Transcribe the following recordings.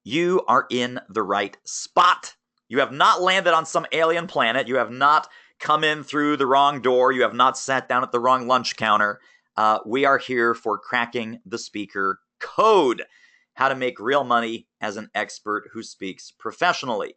you are in the right spot. You have not landed on some alien planet. You have not come in through the wrong door. You have not sat down at the wrong lunch counter. We are here for cracking the speaker code, how to make real money as an expert who speaks professionally.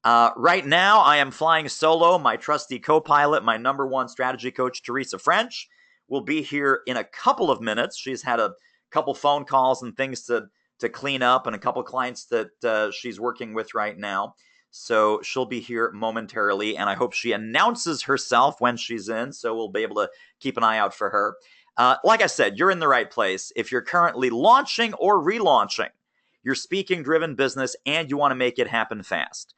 Right now, I am flying solo. My trusty co-pilot, my number one strategy coach, Teresa French, will be here in a couple of minutes. She's had a couple phone calls and things to clean up and a couple clients that she's working with right now. So she'll be here momentarily, and I hope she announces herself when she's in, so we'll be able to keep an eye out for her. Like I said, you're in the right place. If you're currently launching or relaunching your speaking-driven business and you want to make it happen fast.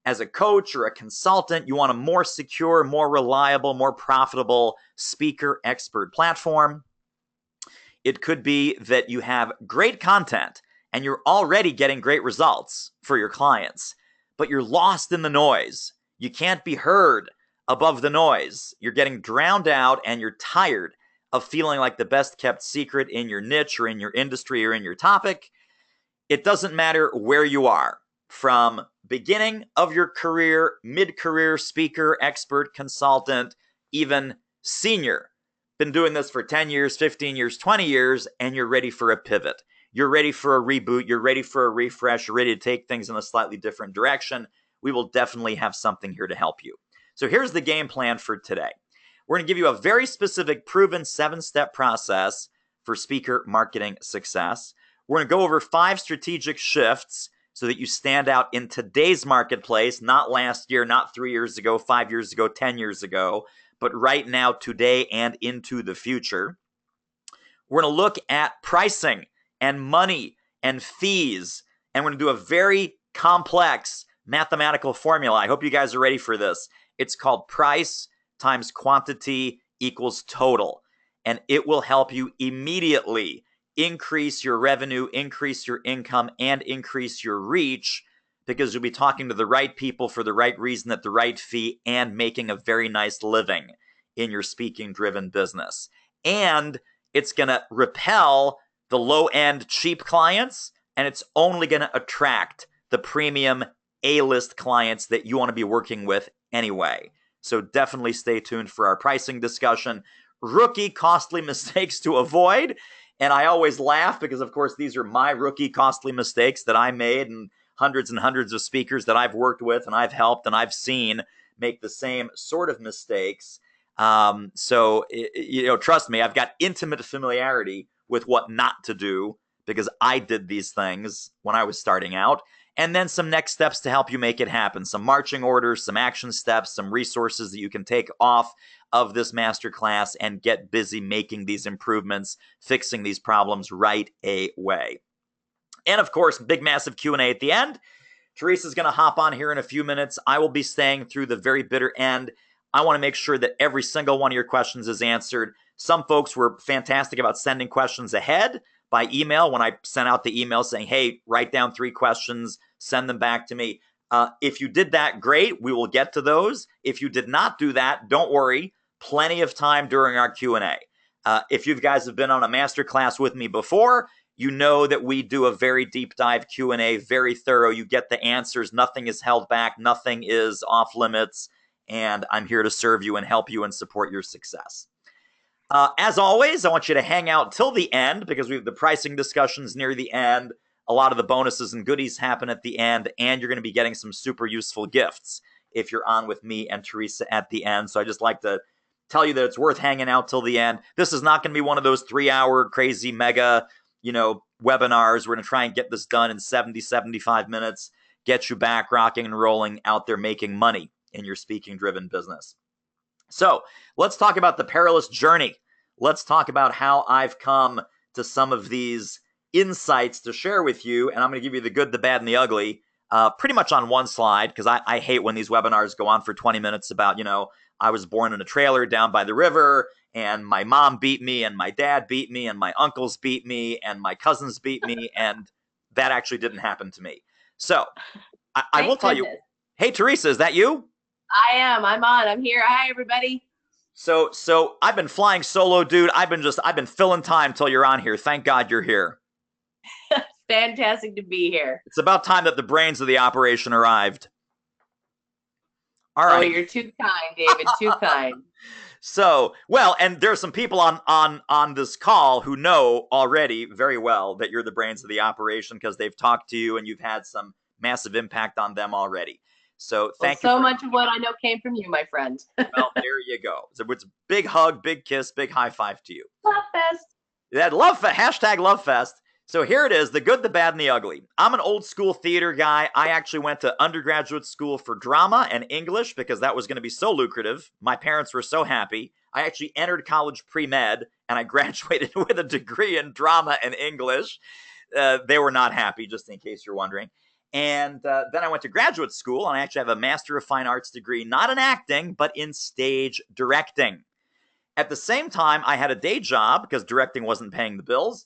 As a coach or a consultant, you want a more secure, more reliable, more profitable speaker expert platform. It could be that you have great content and you're already getting great results for your clients, but you're lost in the noise. You can't be heard above the noise. You're getting drowned out and you're tired of feeling like the best kept secret in your niche or in your industry or in your topic. It doesn't matter where you are, from beginning of your career, mid-career speaker, expert, consultant, even senior. Been doing this for 10 years, 15 years, 20 years, and you're ready for a pivot. You're ready for a reboot. You're ready for a refresh. You're ready to take things in a slightly different direction. We will definitely have something here to help you. So here's the game plan for today. We're going to give you a very specific, proven 7-step process for speaker marketing success. We're going to go over 5 strategic shifts so that you stand out in today's marketplace, not last year, not 3 years ago, 5 years ago, 10 years ago, but right now, today, and into the future. We're going to look at pricing and money and fees, and we're going to do a very complex mathematical formula. I hope you guys are ready for this. It's called price times quantity equals total, and it will help you immediately increase your revenue, increase your income, and increase your reach, because you'll be talking to the right people for the right reason at the right fee and making a very nice living in your speaking-driven business. And it's going to repel the low-end cheap clients, and it's only going to attract the premium A-list clients that you want to be working with anyway. So definitely stay tuned for our pricing discussion. Rookie costly mistakes to avoid. And I always laugh because, of course, these are my rookie costly mistakes that I made, and hundreds of speakers that I've worked with and I've helped and I've seen make the same sort of mistakes. So, trust me, I've got intimate familiarity with what not to do because I did these things when I was starting out. And then some next steps to help you make it happen. Some marching orders, some action steps, some resources that you can take off of this masterclass and get busy making these improvements, fixing these problems right away. And of course, big, massive Q&A at the end. Teresa's going to hop on here in a few minutes. I will be staying through the very bitter end. I want to make sure that every single one of your questions is answered. Some folks were fantastic about sending questions ahead by email when I sent out the email saying, hey, write down 3 questions, send them back to me. If you did that, great. We will get to those. If you did not do that, don't worry. Plenty of time during our Q&A. If you guys have been on a masterclass with me before, you know that we do a very deep dive Q&A, very thorough. You get the answers. Nothing is held back. Nothing is off limits. And I'm here to serve you and help you and support your success. As always, I want you to hang out till the end because we have the pricing discussions near the end. A lot of the bonuses and goodies happen at the end, and you're going to be getting some super useful gifts if you're on with me and Teresa at the end. So I just like to tell you that it's worth hanging out till the end. This is not going to be one of those 3-hour crazy mega, webinars. We're going to try and get this done in 70, 75 minutes, get you back rocking and rolling out there making money in your speaking-driven business. So let's talk about the perilous journey. Let's talk about how I've come to some of these insights to share with you. And I'm going to give you the good, the bad, and the ugly pretty much on one slide, because I hate when these webinars go on for 20 minutes about, I was born in a trailer down by the river, and my mom beat me, and my dad beat me, and my uncles beat me, and my cousins beat me, and that actually didn't happen to me. So I will tell you, hey, Teresa, is that you? I am. I'm on. I'm here. Hi, everybody. So I've been flying solo, dude. I've been filling time till you're on here. Thank God you're here. fantastic to be here. It's about time that the brains of the operation arrived. All Oh, right. you're too kind, David. Too kind. So, well, and there's some people on this call who know already very well that you're the brains of the operation because they've talked to you and you've had some massive impact on them already. So thank you. So much of what I know came from you, my friend. Well, there you go. So it's a big hug, big kiss, big high five to you. Love fest. That love fest, hashtag love fest. So here it is, the good, the bad, and the ugly. I'm an old school theater guy. I actually went to undergraduate school for drama and English because that was going to be so lucrative. My parents were so happy. I actually entered college pre-med and I graduated with a degree in drama and English. They were not happy, just in case you're wondering. And then I went to graduate school and I actually have a Master of Fine Arts degree, not in acting, but in stage directing. At the same time, I had a day job because directing wasn't paying the bills.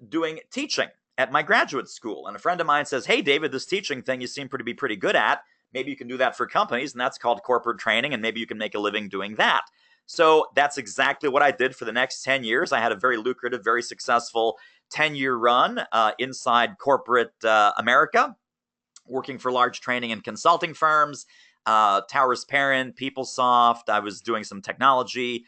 Doing teaching at my graduate school. And a friend of mine says, hey, David, this teaching thing you seem to be pretty good at. Maybe you can do that for companies, and that's called corporate training, and maybe you can make a living doing that. So that's exactly what I did for the next 10 years. I had a very lucrative, very successful 10-year run inside corporate America, working for large training and consulting firms, Towers Perrin, PeopleSoft. I was doing some technology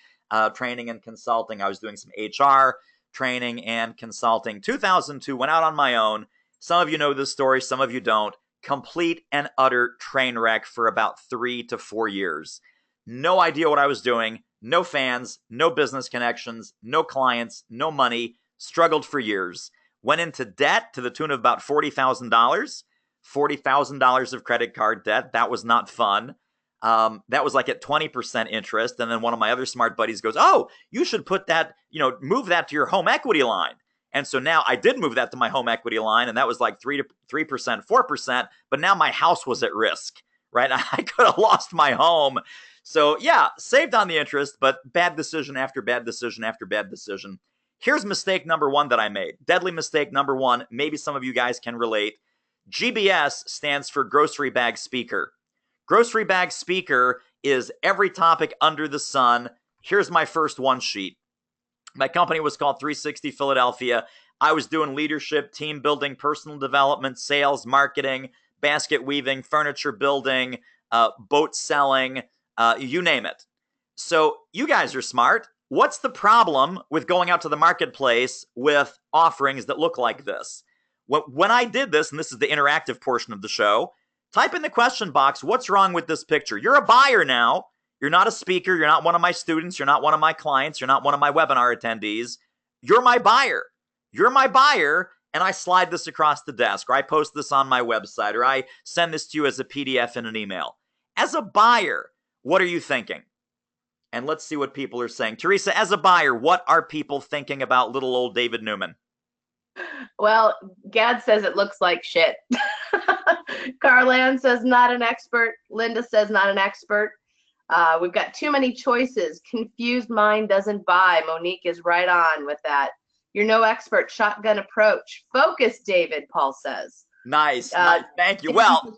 training and consulting. I was doing some HR training and consulting. 2002, went out on my own. Some of you know this story, some of you don't. Complete and utter train wreck for about 3 to 4 years. No idea what I was doing. No fans, no business connections, no clients, no money. Struggled for years. Went into debt to the tune of about $40,000. $40,000 of credit card debt. That was not fun. That was like at 20% interest. And then one of my other smart buddies goes, oh, you should put that, move that to your home equity line. And so now I did move that to my home equity line, and that was like 3%, 4%. But now my house was at risk, right? I could have lost my home. So yeah, saved on the interest, but bad decision after bad decision after bad decision. Here's mistake number one that I made. Deadly mistake number one. Maybe some of you guys can relate. GBS stands for grocery bag speaker. Grocery bag speaker is every topic under the sun. Here's my first one sheet. My company was called 360 Philadelphia. I was doing leadership, team building, personal development, sales, marketing, basket weaving, furniture building, boat selling, you name it. So you guys are smart. What's the problem with going out to the marketplace with offerings that look like this? When I did this, and this is the interactive portion of the show, type in the question box, what's wrong with this picture? You're a buyer now. You're not a speaker. You're not one of my students. You're not one of my clients. You're not one of my webinar attendees. You're my buyer. You're my buyer, and I slide this across the desk, or I post this on my website, or I send this to you as a PDF in an email. As a buyer, what are you thinking? And let's see what people are saying. Teresa, as a buyer, what are people thinking about little old David Newman? Well, Gad says it looks like shit. Carlan says not an expert. Linda says not an expert. We've got too many choices. Confused mind doesn't buy. Monique is right on with that. You're no expert. Shotgun approach. Focus, David, Paul says. Nice. Nice. Thank you. Well,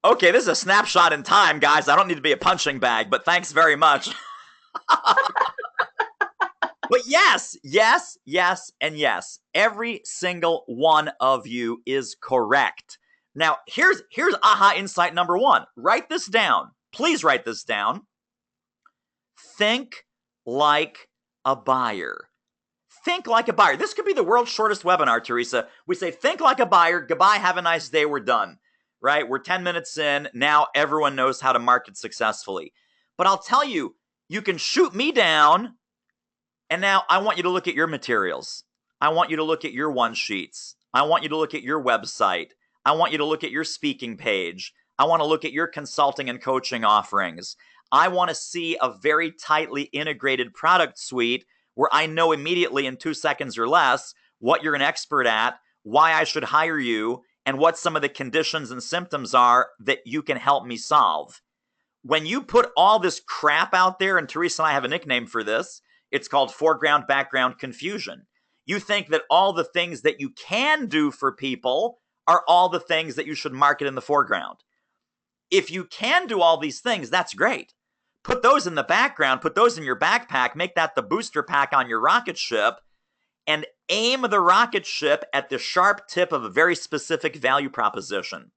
okay, this is a snapshot in time, guys. I don't need to be a punching bag, but thanks very much. But yes, and yes. Every single one of you is correct. Now, here's aha insight number one. Write this down. Please write this down. Think like a buyer. Think like a buyer. This could be the world's shortest webinar, Teresa. We say, think like a buyer. Goodbye. Have a nice day. We're done. Right? We're 10 minutes in. Now everyone knows how to market successfully. But I'll tell you, you can shoot me down. And now I want you to look at your materials. I want you to look at your one sheets. I want you to look at your website. I want you to look at your speaking page. I want to look at your consulting and coaching offerings. I want to see a very tightly integrated product suite where I know immediately in 2 seconds or less what you're an expert at, why I should hire you, and what some of the conditions and symptoms are that you can help me solve. When you put all this crap out there, and Teresa and I have a nickname for this, it's called foreground, background confusion. You think that all the things that you can do for people are all the things that you should market in the foreground. If you can do all these things, that's great. Put those in the background, put those in your backpack, make that the booster pack on your rocket ship, and aim the rocket ship at the sharp tip of a very specific value proposition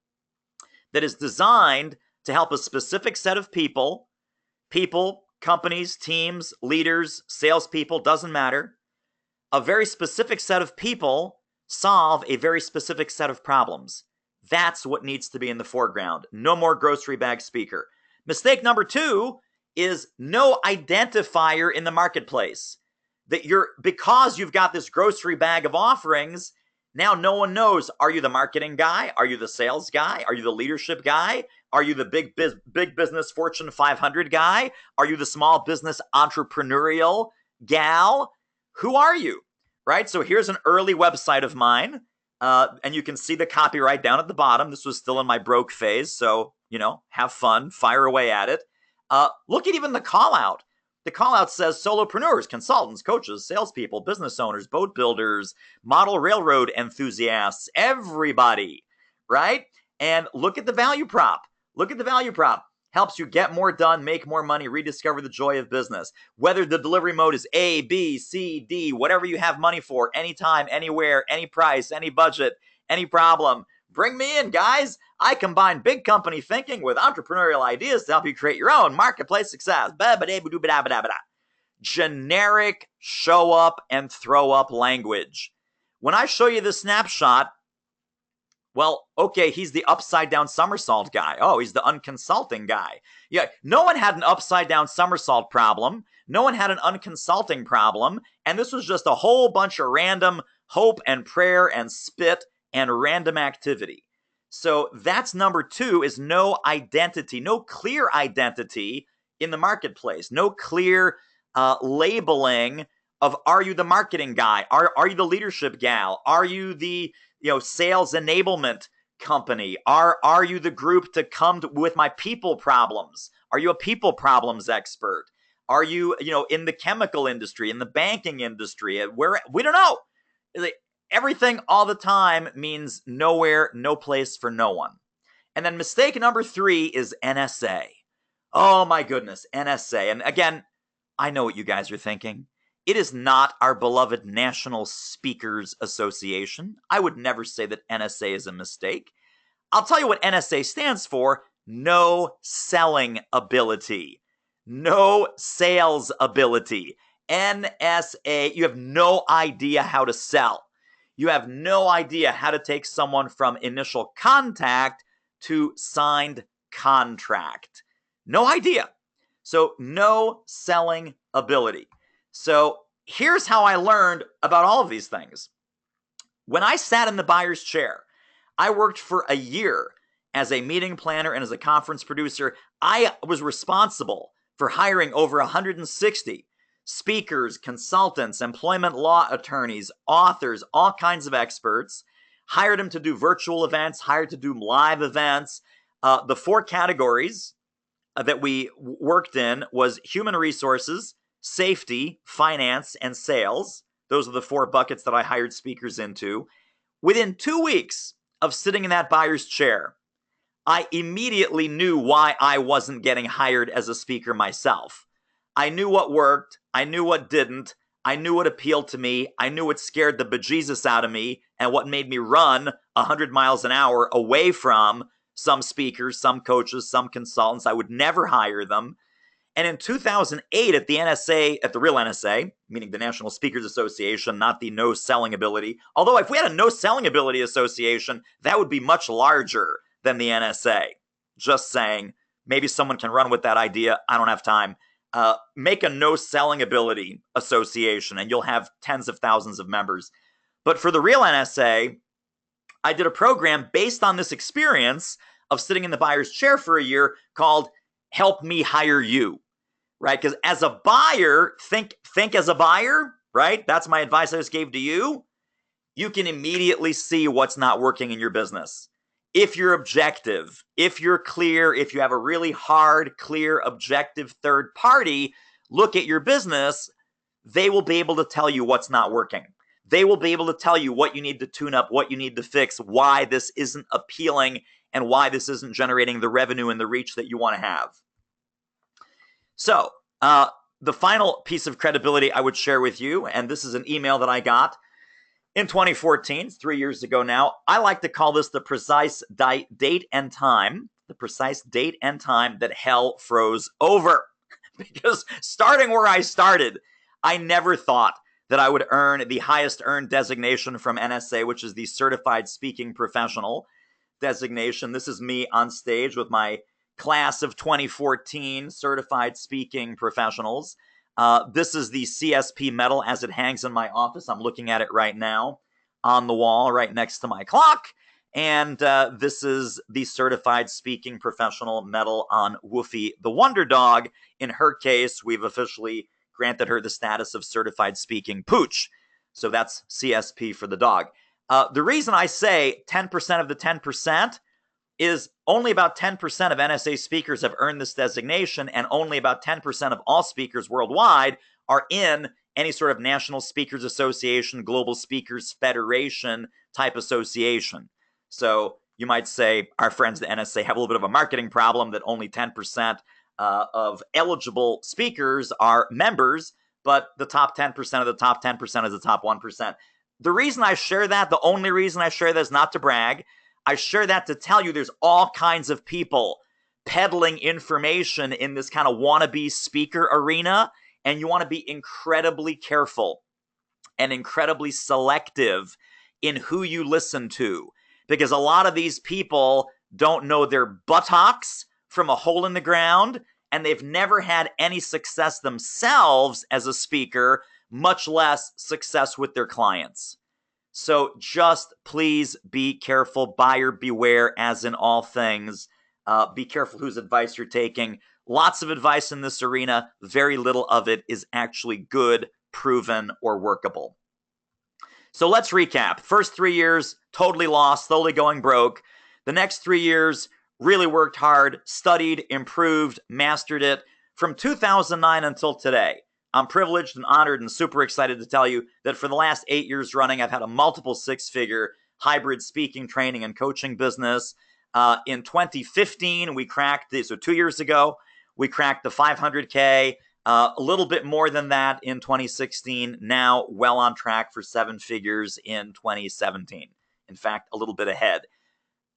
that is designed to help a specific set of people, companies, teams, leaders, salespeople, doesn't matter, a very specific set of people solve a very specific set of problems. That's what needs to be in the foreground. No more grocery bag speaker. Mistake number 2 is no identifier in the marketplace. That because you've got this grocery bag of offerings, now no one knows, are you the marketing guy? Are you the sales guy? Are you the leadership guy? Are you the big business Fortune 500 guy? Are you the small business entrepreneurial gal? Who are you? Right? So here's an early website of mine, and you can see the copyright down at the bottom. This was still in my broke phase, so, have fun, fire away at it. Look at even the call out. The call out says solopreneurs, consultants, coaches, salespeople, business owners, boat builders, model railroad enthusiasts, everybody, right? And look at the value prop. Helps you get more done, make more money, rediscover the joy of business. Whether the delivery mode is A, B, C, D, whatever you have money for, anytime, anywhere, any price, any budget, any problem. Bring me in, guys. I combine big company thinking with entrepreneurial ideas to help you create your own marketplace success. Generic show up and throw up language. When I show you the snapshot, well, okay, he's the upside down somersault guy. Oh, he's the unconsulting guy. Yeah, no one had an upside down somersault problem. No one had an unconsulting problem. And this was just a whole bunch of random hope and prayer and spit and random activity. So that's number 2, is no identity, no clear identity in the marketplace, no clear labeling of, are you the marketing guy? Are you the leadership gal? Are you the sales enablement company? Are you the group to come with my people problems? Are you a people problems expert? Are you, in the chemical industry, in the banking industry, where we don't know. Everything all the time means nowhere, no place for no one. And then mistake number 3 is NSA. Oh my goodness, NSA. And again, I know what you guys are thinking. It is not our beloved National Speakers Association. I would never say that NSA is a mistake. I'll tell you what NSA stands for. No selling ability. No sales ability. NSA, you have no idea how to sell. You have no idea how to take someone from initial contact to signed contract. No idea. So no selling ability. So here's how I learned about all of these things. When I sat in the buyer's chair, I worked for a year as a meeting planner and as a conference producer. I was responsible for hiring over 160 speakers, consultants, employment law attorneys, authors, all kinds of experts. Hired them to do virtual events, hired to do live events. The 4 categories that we worked in was human resources, safety, finance, and sales. Those are the 4 buckets that I hired speakers into. Within 2 weeks of sitting in that buyer's chair, I immediately knew why I wasn't getting hired as a speaker myself. I knew what worked. I knew what didn't. I knew what appealed to me. I knew what scared the bejesus out of me and what made me run 100 miles an hour away from some speakers, some coaches, some consultants. I would never hire them. And in 2008 at the NSA, at the real NSA, meaning the National Speakers Association, not the no selling ability. Although if we had a no selling ability association, that would be much larger than the NSA. Just saying, maybe someone can run with that idea. I don't have time. Make a no selling ability association and you'll have tens of thousands of members. But for the real NSA, I did a program based on this experience of sitting in the buyer's chair for a year called Help Me Hire You, right? Because as a buyer, think as a buyer, right? That's my advice I just gave to you. You can immediately see what's not working in your business. If you're objective, if you're clear, if you have a really hard, clear, objective third party look at your business, they will be able to tell you what's not working. They will be able to tell you what you need to tune up, what you need to fix, why this isn't appealing, and why this isn't generating the revenue and the reach that you want to have. So, the final piece of credibility I would share with you, and this is an email that I got In 2014, 3 years ago now, I like to call this the precise date and time, that hell froze over. Because starting where I started, I never thought that I would earn the highest earned designation from NSA, which is the Certified Speaking Professional designation. This is me on stage with my class of 2014 Certified Speaking Professionals. This is the CSP medal as it hangs in my office. I'm looking at it right now on the wall right next to my clock. And this is the Certified Speaking Professional medal on Woofy the Wonder Dog. In her case, we've officially granted her the status of Certified Speaking Pooch. So that's CSP for the dog. The reason I say 10% of the 10% is only about 10% of NSA speakers have earned this designation, and only about 10% of all speakers worldwide are in any sort of National Speakers Association, Global Speakers Federation type association. So you might say our friends at the NSA have a little bit of a marketing problem that only 10% of eligible speakers are members, but the top 10% of the top 10% is the top 1%. The reason I share that, the only reason I share that is not to brag. I share that to tell you there's all kinds of people peddling information in this kind of wannabe speaker arena, and you want to be incredibly careful and incredibly selective in who you listen to, because a lot of these people don't know their buttocks from a hole in the ground, and they've never had any success themselves as a speaker, much less success with their clients. So just please be careful, buyer beware, as in all things. Be careful whose advice you're taking. Lots of advice in this arena, very little of it is actually good, proven, or workable. So let's recap. First 3 years, totally lost, slowly going broke. The next 3 years, really worked hard, studied, improved, mastered it. From 2009 until today, I'm privileged and honored and super excited to tell you that for the last 8 years running, I've had a multiple six-figure hybrid speaking, training, and coaching business. In 2015, we cracked, so 2 years ago, we cracked the 500K. A little bit more than that in 2016. Now well on track for 7 figures in 2017. In fact, a little bit ahead.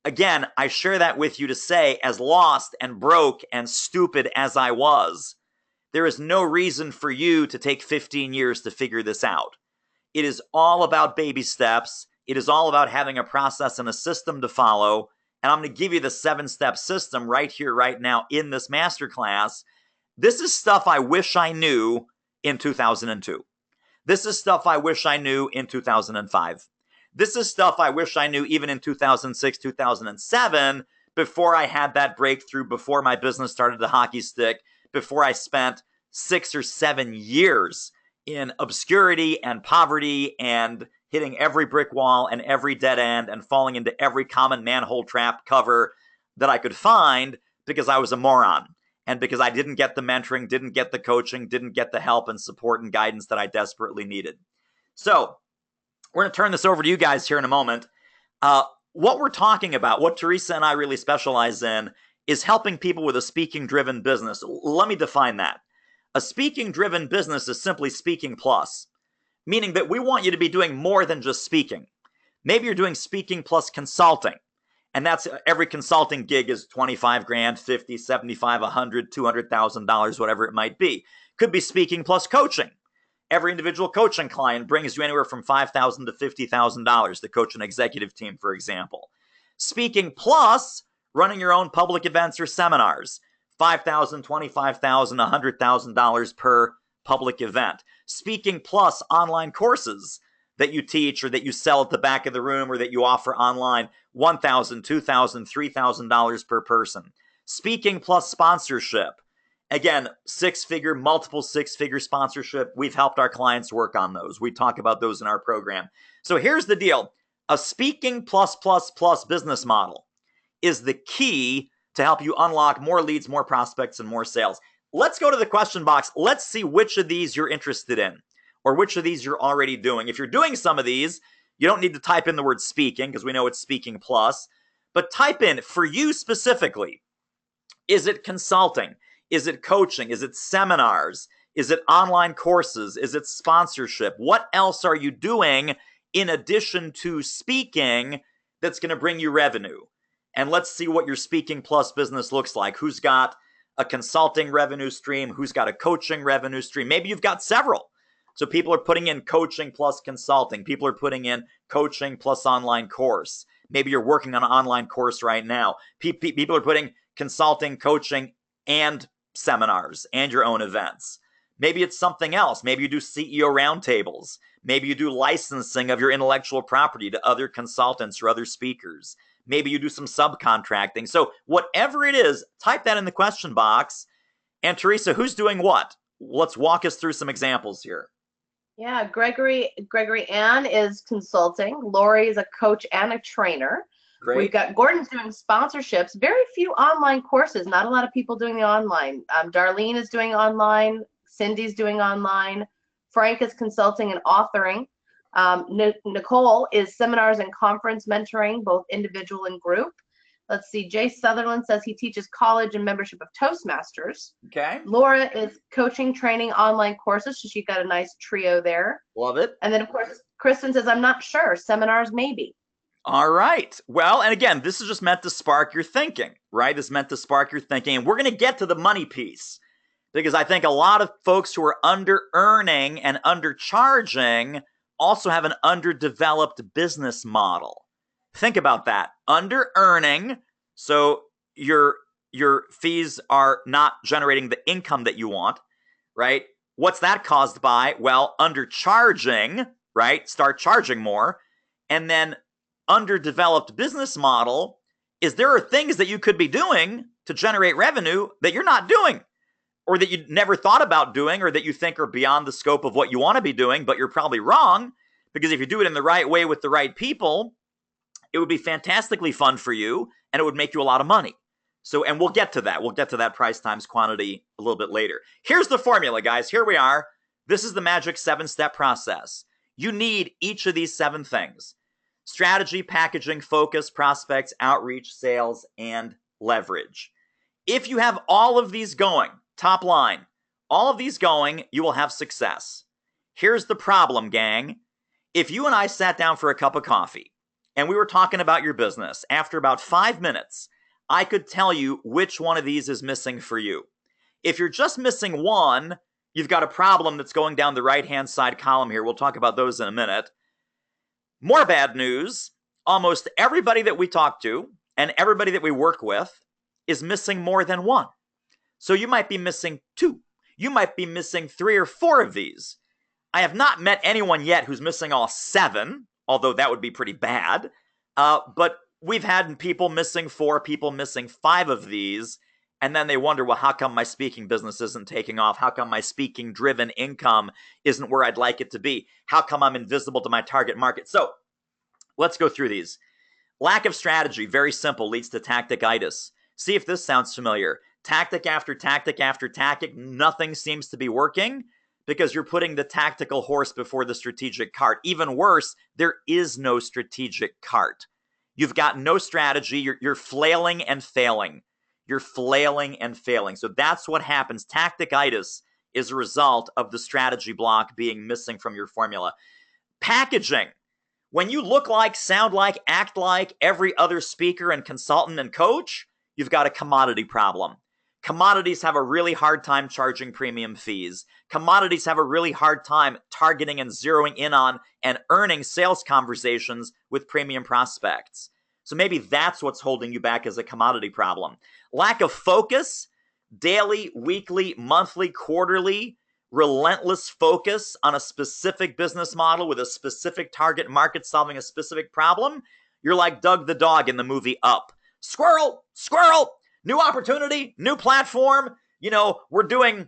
Again, I share that with you to say, as lost and broke and stupid as I was, there is no reason for you to take 15 years to figure this out. It is all about baby steps. It is all about having a process and a system to follow. And I'm going to give you the 7-step system right here, right now in this masterclass. This is stuff I wish I knew in 2002. This is stuff I wish I knew in 2005. This is stuff I wish I knew even in 2006, 2007, before I had that breakthrough, before my business started to hockey stick, before I spent 6 or 7 years in obscurity and poverty and hitting every brick wall and every dead end and falling into every common manhole trap cover that I could find because I was a moron and because I didn't get the mentoring, didn't get the coaching, didn't get the help and support and guidance that I desperately needed. So we're going to turn this over to you guys here in a moment. What we're talking about, what Teresa and I really specialize in, is helping people with a speaking-driven business. Let me define that. A speaking-driven business is simply speaking plus, meaning that we want you to be doing more than just speaking. Maybe you're doing speaking plus consulting, and that's every consulting gig is 25 grand, 50, 75, 100, $200,000, whatever it might be. Could be speaking plus coaching. Every individual coaching client brings you anywhere from $5,000 to $50,000 to coach an executive team, for example. Speaking plus running your own public events or seminars, $5,000, $25,000, $100,000 per public event. Speaking plus online courses that you teach or that you sell at the back of the room or that you offer online, $1,000, $2,000, $3,000 per person. Speaking plus sponsorship. Again, multiple six-figure sponsorship. We've helped our clients work on those. We talk about those in our program. So here's the deal. A speaking plus business model is the key to help you unlock more leads, more prospects, and more sales. Let's go to the question box. Let's see which of these you're interested in or which of these you're already doing. If you're doing some of these, you don't need to type in the word speaking because we know it's speaking plus, but type in, for you specifically, is it consulting? Is it coaching? Is it seminars? Is it online courses? Is it sponsorship? What else are you doing in addition to speaking that's going to bring you revenue. And let's see what your speaking plus business looks like. Who's got a consulting revenue stream? Who's got a coaching revenue stream? Maybe you've got several. So people are putting in coaching plus consulting. People are putting in coaching plus online course. Maybe you're working on an online course right now. People are putting consulting, coaching, and seminars and your own events. Maybe it's something else. Maybe you do CEO roundtables. Maybe you do licensing of your intellectual property to other consultants or other speakers. Maybe you do some subcontracting. So whatever it is, type that in the question box. And Teresa, who's doing what? Let's walk us through some examples here. Yeah, Gregory Ann is consulting. Lori is a coach and a trainer. Great. We've got Gordon's doing sponsorships. Very few online courses. Not a lot of people doing the online. Darlene is doing online. Cindy's doing online. Frank is consulting and authoring. Nicole is seminars and conference mentoring, both individual and group. Let's see. Jay Sutherland says he teaches college and membership of Toastmasters. Okay. Laura is coaching, training, online courses. So she got a nice trio there. Love it. And then, of course, Kristen says, I'm not sure. Seminars, maybe. All right. Well, and again, this is just meant to spark your thinking, right? This is meant to spark your thinking. And we're going to get to the money piece because I think a lot of folks who are under-earning and undercharging also have an underdeveloped business model. Think about that. Under-earning, so your fees are not generating the income that you want, right? What's that caused by? Well, undercharging, right? Start charging more. And then underdeveloped business model is there are things that you could be doing to generate revenue that you're not doing, or that you never thought about doing, or that you think are beyond the scope of what you want to be doing, but you're probably wrong, because if you do it in the right way with the right people, it would be fantastically fun for you, and it would make you a lot of money. So, and we'll get to that. We'll get to that price times quantity a little bit later. Here's the formula, guys. Here we are. This is the magic 7-step process. You need each of these 7 things: strategy, packaging, focus, prospects, outreach, sales, and leverage. If you have all of these going, top line, all of these going, you will have success. Here's the problem, gang. If you and I sat down for a cup of coffee and we were talking about your business, after about 5 minutes, I could tell you which one of these is missing for you. If you're just missing one, you've got a problem that's going down the right-hand side column here. We'll talk about those in a minute. More bad news. Almost everybody that we talk to and everybody that we work with is missing more than one. So you might be missing 2. You might be missing 3 or 4 of these. I have not met anyone yet who's missing all 7, although that would be pretty bad. But we've had people missing 4, people missing 5 of these, and then they wonder, well, how come my speaking business isn't taking off? How come my speaking-driven income isn't where I'd like it to be? How come I'm invisible to my target market? So let's go through these. Lack of strategy, very simple, leads to tacticitis. See if this sounds familiar. Tactic after tactic after tactic, nothing seems to be working, because you're putting the tactical horse before the strategic cart. Even worse, there is no strategic cart. You've got no strategy. You're flailing and failing. You're flailing and failing. So that's what happens. Tacticitis is a result of the strategy block being missing from your formula. Packaging. When you look like, sound like, act like every other speaker and consultant and coach, you've got a commodity problem. Commodities have a really hard time charging premium fees. Commodities have a really hard time targeting and zeroing in on and earning sales conversations with premium prospects. So maybe that's what's holding you back as a commodity problem. Lack of focus, daily, weekly, monthly, quarterly, relentless focus on a specific business model with a specific target market solving a specific problem. You're like Doug the dog in the movie Up. Squirrel, squirrel. New opportunity, new platform. You know, we're doing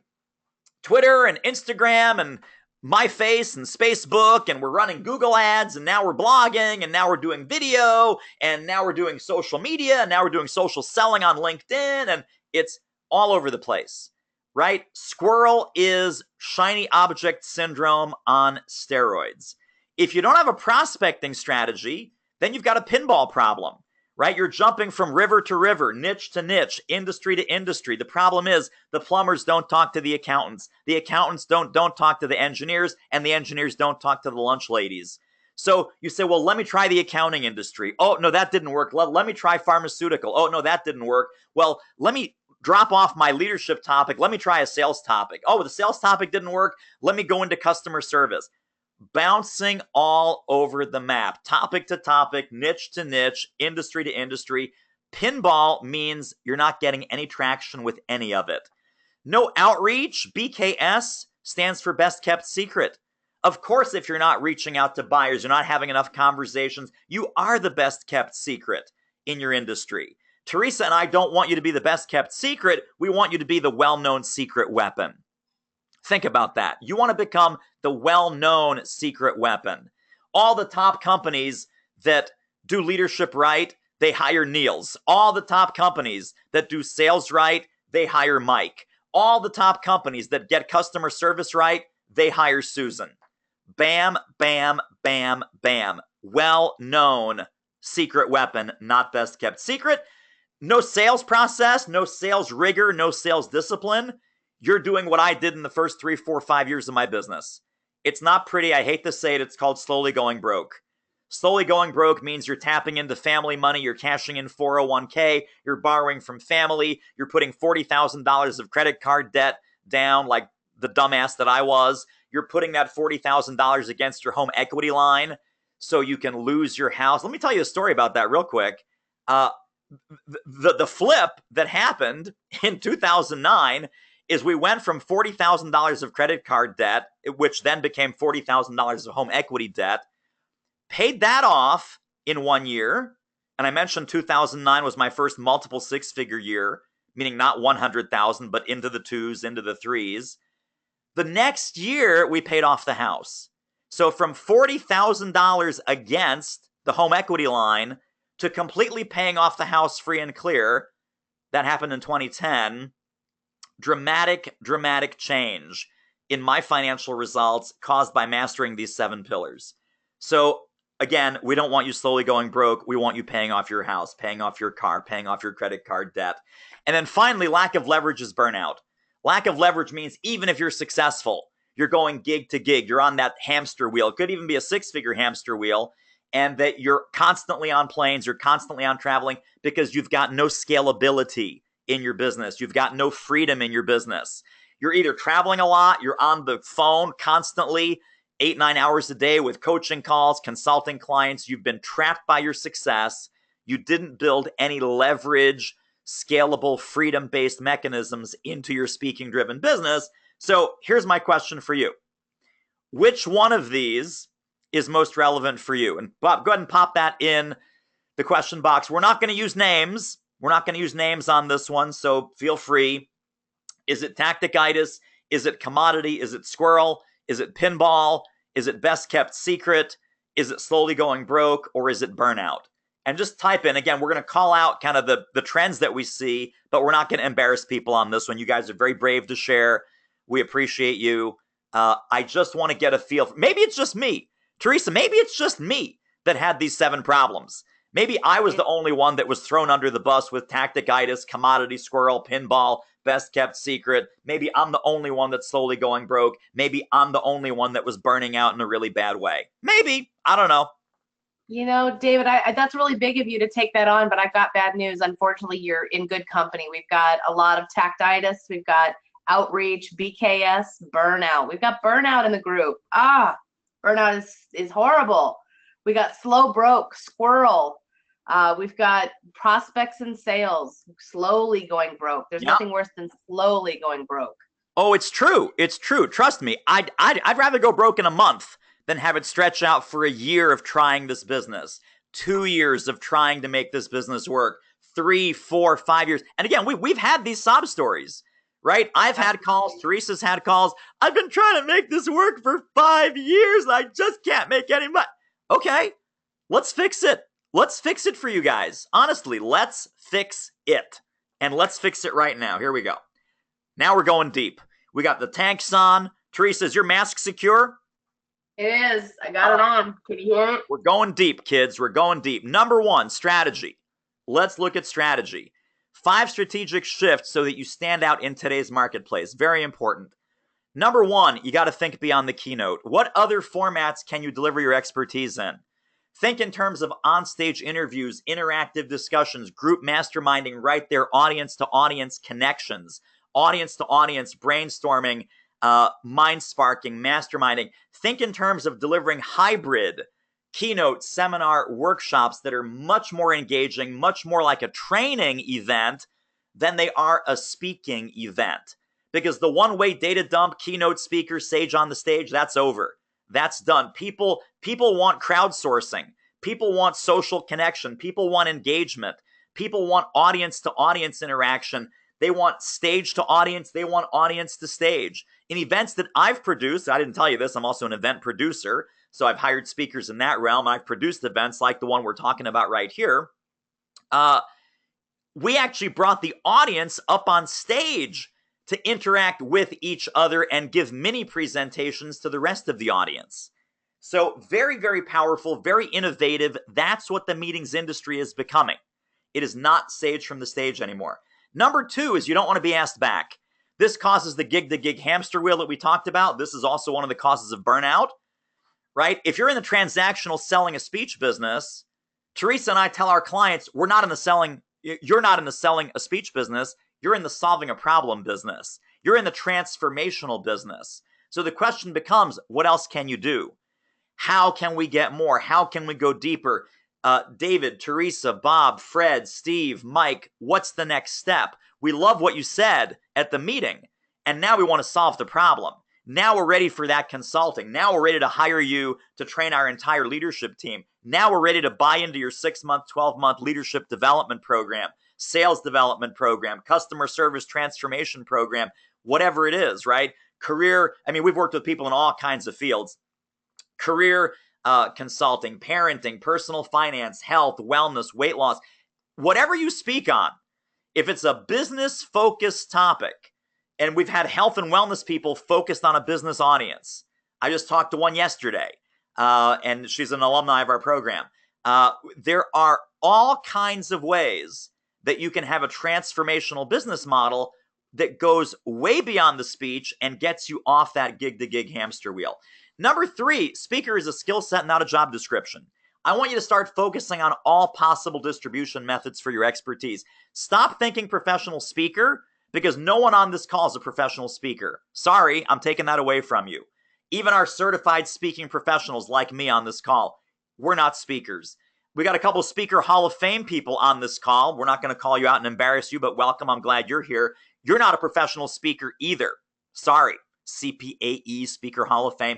Twitter and Instagram and MyFace and Facebook, and we're running Google ads, and now we're blogging, and now we're doing video, and now we're doing social media, and now we're doing social selling on LinkedIn, and it's all over the place, right? Squirrel is shiny object syndrome on steroids. If you don't have a prospecting strategy, then you've got a pinball problem. Right? You're jumping from river to river, niche to niche, industry to industry. The problem is the plumbers don't talk to the accountants. The accountants don't talk to the engineers, and the engineers don't talk to the lunch ladies. So you say, well, let me try the accounting industry. Oh, no, that didn't work. Let me try pharmaceutical. Oh, no, that didn't work. Well, let me drop off my leadership topic. Let me try a sales topic. Oh, the sales topic didn't work. Let me go into customer service. Bouncing all over the map, topic to topic, niche to niche, industry to industry. Pinball means you're not getting any traction with any of it. No outreach. BKS stands for best kept secret. Of course, if you're not reaching out to buyers, you're not having enough conversations, you are the best kept secret in your industry. Teresa and I don't want you to be the best kept secret. We want you to be the well-known secret weapon. Think about that. You want to become the well-known secret weapon. All the top companies that do leadership right, they hire Niels. All the top companies that do sales right, they hire Mike. All the top companies that get customer service right, they hire Susan. Bam, bam, bam, bam. Well-known secret weapon, not best kept secret. No sales process, no sales rigor, no sales discipline. You're doing what I did in the first 3, 4, 5 years of my business. It's not pretty. I hate to say it. It's called slowly going broke. Slowly going broke means you're tapping into family money. You're cashing in 401k. You're borrowing from family. You're putting $40,000 of credit card debt down like the dumbass that I was. You're putting that $40,000 against your home equity line so you can lose your house. Let me tell you a story about that real quick. The flip that happened in 2009 is we went from $40,000 of credit card debt, which then became $40,000 of home equity debt, paid that off in 1 year. And I mentioned 2009 was my first multiple six-figure year, meaning not 100,000, but into the twos, into the threes. The next year, we paid off the house. So from $40,000 against the home equity line to completely paying off the house free and clear, that happened in 2010. Dramatic change in my financial results caused by mastering these 7 pillars. So again, we don't want you slowly going broke. We want you paying off your house, paying off your car, paying off your credit card debt. And then finally, lack of leverage is burnout. Lack of leverage means even if you're successful, you're going gig to gig, you're on that hamster wheel. It could even be a 6-figure hamster wheel, and that you're constantly on planes, you're constantly on traveling because you've got no scalability in your business. You've got no freedom in your business. You're either traveling a lot, you're on the phone constantly, 8, 9 hours a day with coaching calls, consulting clients. You've been trapped by your success. You didn't build any leverage, scalable, freedom-based mechanisms into your speaking-driven business. So here's my question for you. Which one of these is most relevant for you? And Bob, go ahead and pop that in the question box. We're not going to use names. We're not going to use names on this one, so feel free. Is it tacticitis? Is it commodity? Is it squirrel? Is it pinball? Is it best kept secret? Is it slowly going broke? Or is it burnout? And just type in. Again, we're going to call out kind of the trends that we see, but we're not going to embarrass people on this one. You guys are very brave to share. We appreciate you. I just want to get a feel. Maybe it's just me. Teresa, maybe it's just me that had these 7 problems. Maybe I was the only one that was thrown under the bus with tacticitis, commodity squirrel, pinball, best kept secret. Maybe I'm the only one that's slowly going broke. Maybe I'm the only one that was burning out in a really bad way. Maybe. I don't know. You know, David, that's really big of you to take that on, but I've got bad news. Unfortunately, you're in good company. We've got a lot of tactitis. We've got outreach, BKS, burnout. We've got burnout in the group. Burnout is horrible. We got slow broke, squirrel. We've got prospects and sales slowly going broke. There's nothing worse than slowly going broke. Oh, it's true. It's true. Trust me. I'd rather go broke in a month than have it stretch out for a year of trying this business, 2 years of trying to make this business work, 3, 4, 5 years. And again, we've had these sob stories, right? I've had calls. Teresa's had calls. I've been trying to make this work for 5 years. And I just can't make any money. Okay, let's fix it. Let's fix it for you guys. Honestly, let's fix it. And let's fix it right now. Here we go. Now we're going deep. We got the tanks on. Teresa, is your mask secure? It is. I got it on. Can you hear it? We're going deep, kids. We're going deep. Number 1, strategy. Let's look at strategy. 5 strategic shifts so that you stand out in today's marketplace. Very important. Number one, you got to think beyond the keynote. What other formats can you deliver your expertise in? Think in terms of onstage interviews, interactive discussions, group masterminding right there, audience-to-audience connections, audience-to-audience brainstorming, mind-sparking, masterminding. Think in terms of delivering hybrid keynote, seminar, workshops that are much more engaging, much more like a training event than they are a speaking event. Because the one-way data dump, keynote speaker, sage on the stage, that's over. That's done. People want crowdsourcing. People want social connection. People want engagement. People want audience-to-audience interaction. They want stage to audience. They want audience to stage. In events that I've produced, I didn't tell you this, I'm also an event producer, so I've hired speakers in that realm. I've produced events like the one we're talking about right here. We actually brought the audience up on stage to interact with each other and give mini presentations to the rest of the audience. So very, very powerful, very innovative. That's what the meetings industry is becoming. It is not sage from the stage anymore. Number two is you don't want to be asked back. This causes the gig-to-gig hamster wheel that we talked about. This is also one of the causes of burnout, right? If you're in the transactional selling a speech business, Teresa and I tell our clients, you're not in the selling a speech business. You're in the solving a problem business. You're in the transformational business. So the question becomes, what else can you do? How can we get more? How can we go deeper? David, Teresa, Bob, Fred, Steve, Mike, what's the next step? We love what you said at the meeting, and now we want to solve the problem. Now we're ready for that consulting. Now we're ready to hire you to train our entire leadership team. Now we're ready to buy into your 6-month, 12-month leadership development program, sales development program, customer service transformation program, whatever it is, right? Career, we've worked with people in all kinds of fields. Career consulting, parenting, personal finance, health, wellness, weight loss, whatever you speak on. If it's a business-focused topic, and we've had health and wellness people focused on a business audience. I just talked to one yesterday, and she's an alumni of our program. There are all kinds of ways that you can have a transformational business model that goes way beyond the speech and gets you off that gig-to-gig hamster wheel. Number three, speaker is a skill set, not a job description. I want you to start focusing on all possible distribution methods for your expertise. Stop thinking professional speaker, because no one on this call is a professional speaker. Sorry, I'm taking that away from you. Even our certified speaking professionals like me on this call, we're not speakers. We got a couple Speaker Hall of Fame people on this call. We're not going to call you out and embarrass you, but welcome. I'm glad you're here. You're not a professional speaker either. Sorry, CPAE, Speaker Hall of Fame.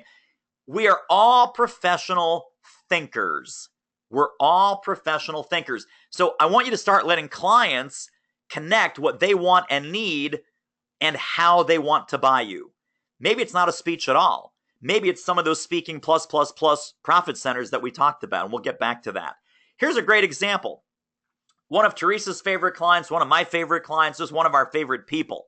We are all professional thinkers. We're all professional thinkers. So I want you to start letting clients connect what they want and need and how they want to buy you. Maybe it's not a speech at all. Maybe it's some of those speaking plus profit centers that we talked about, and we'll get back to that. Here's a great example. One of Teresa's favorite clients, one of my favorite clients, just one of our favorite people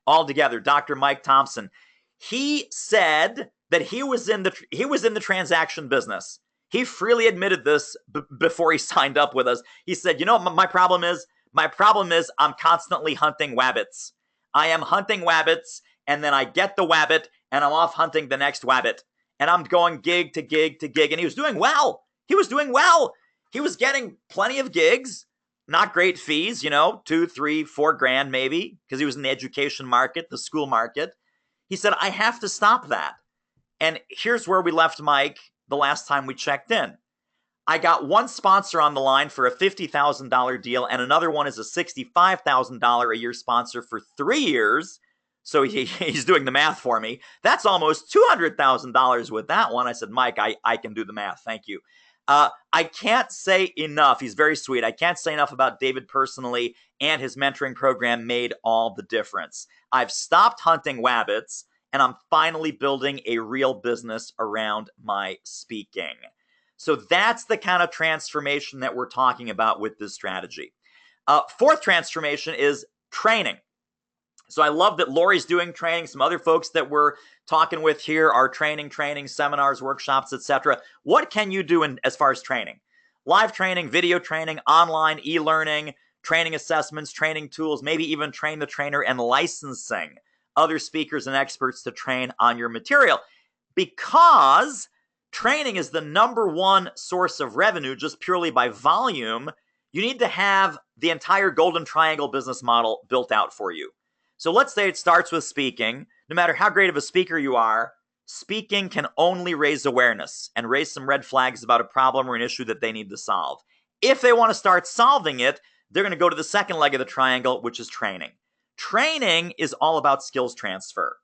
all together, Dr. Mike Thompson. He said that he was in the transaction business. He freely admitted this before he signed up with us. He said, my problem is I'm constantly hunting wabbits. I am hunting wabbits, and then I get the wabbit, and I'm off hunting the next wabbit. And I'm going gig to gig to gig. And he was doing well. He was getting plenty of gigs, not great fees, $2, $3, $4 maybe, because he was in the education market, the school market. He said, I have to stop that. And here's where we left Mike the last time we checked in. I got one sponsor on the line for a $50,000 deal, and another one is a $65,000 a year sponsor for 3 years. So he's doing the math for me. That's almost $200,000 with that one. I said, Mike, I can do the math. Thank you. I can't say enough. He's very sweet. I can't say enough about David personally, and his mentoring program made all the difference. I've stopped hunting wabbits, and I'm finally building a real business around my speaking. So that's the kind of transformation that we're talking about with this strategy. Fourth transformation is training. So I love that Lori's doing training. Some other folks that we're talking with here are training, seminars, workshops, etc. What can you do as far as training? Live training, video training, online, e-learning, training assessments, training tools, maybe even train the trainer and licensing other speakers and experts to train on your material. Because training is the number one source of revenue just purely by volume, you need to have the entire golden triangle business model built out for you. So let's say it starts with speaking. No matter how great of a speaker you are, speaking can only raise awareness and raise some red flags about a problem or an issue that they need to solve. If they want to start solving it, they're going to go to the second leg of the triangle, which is training. Training is all about skills transfer.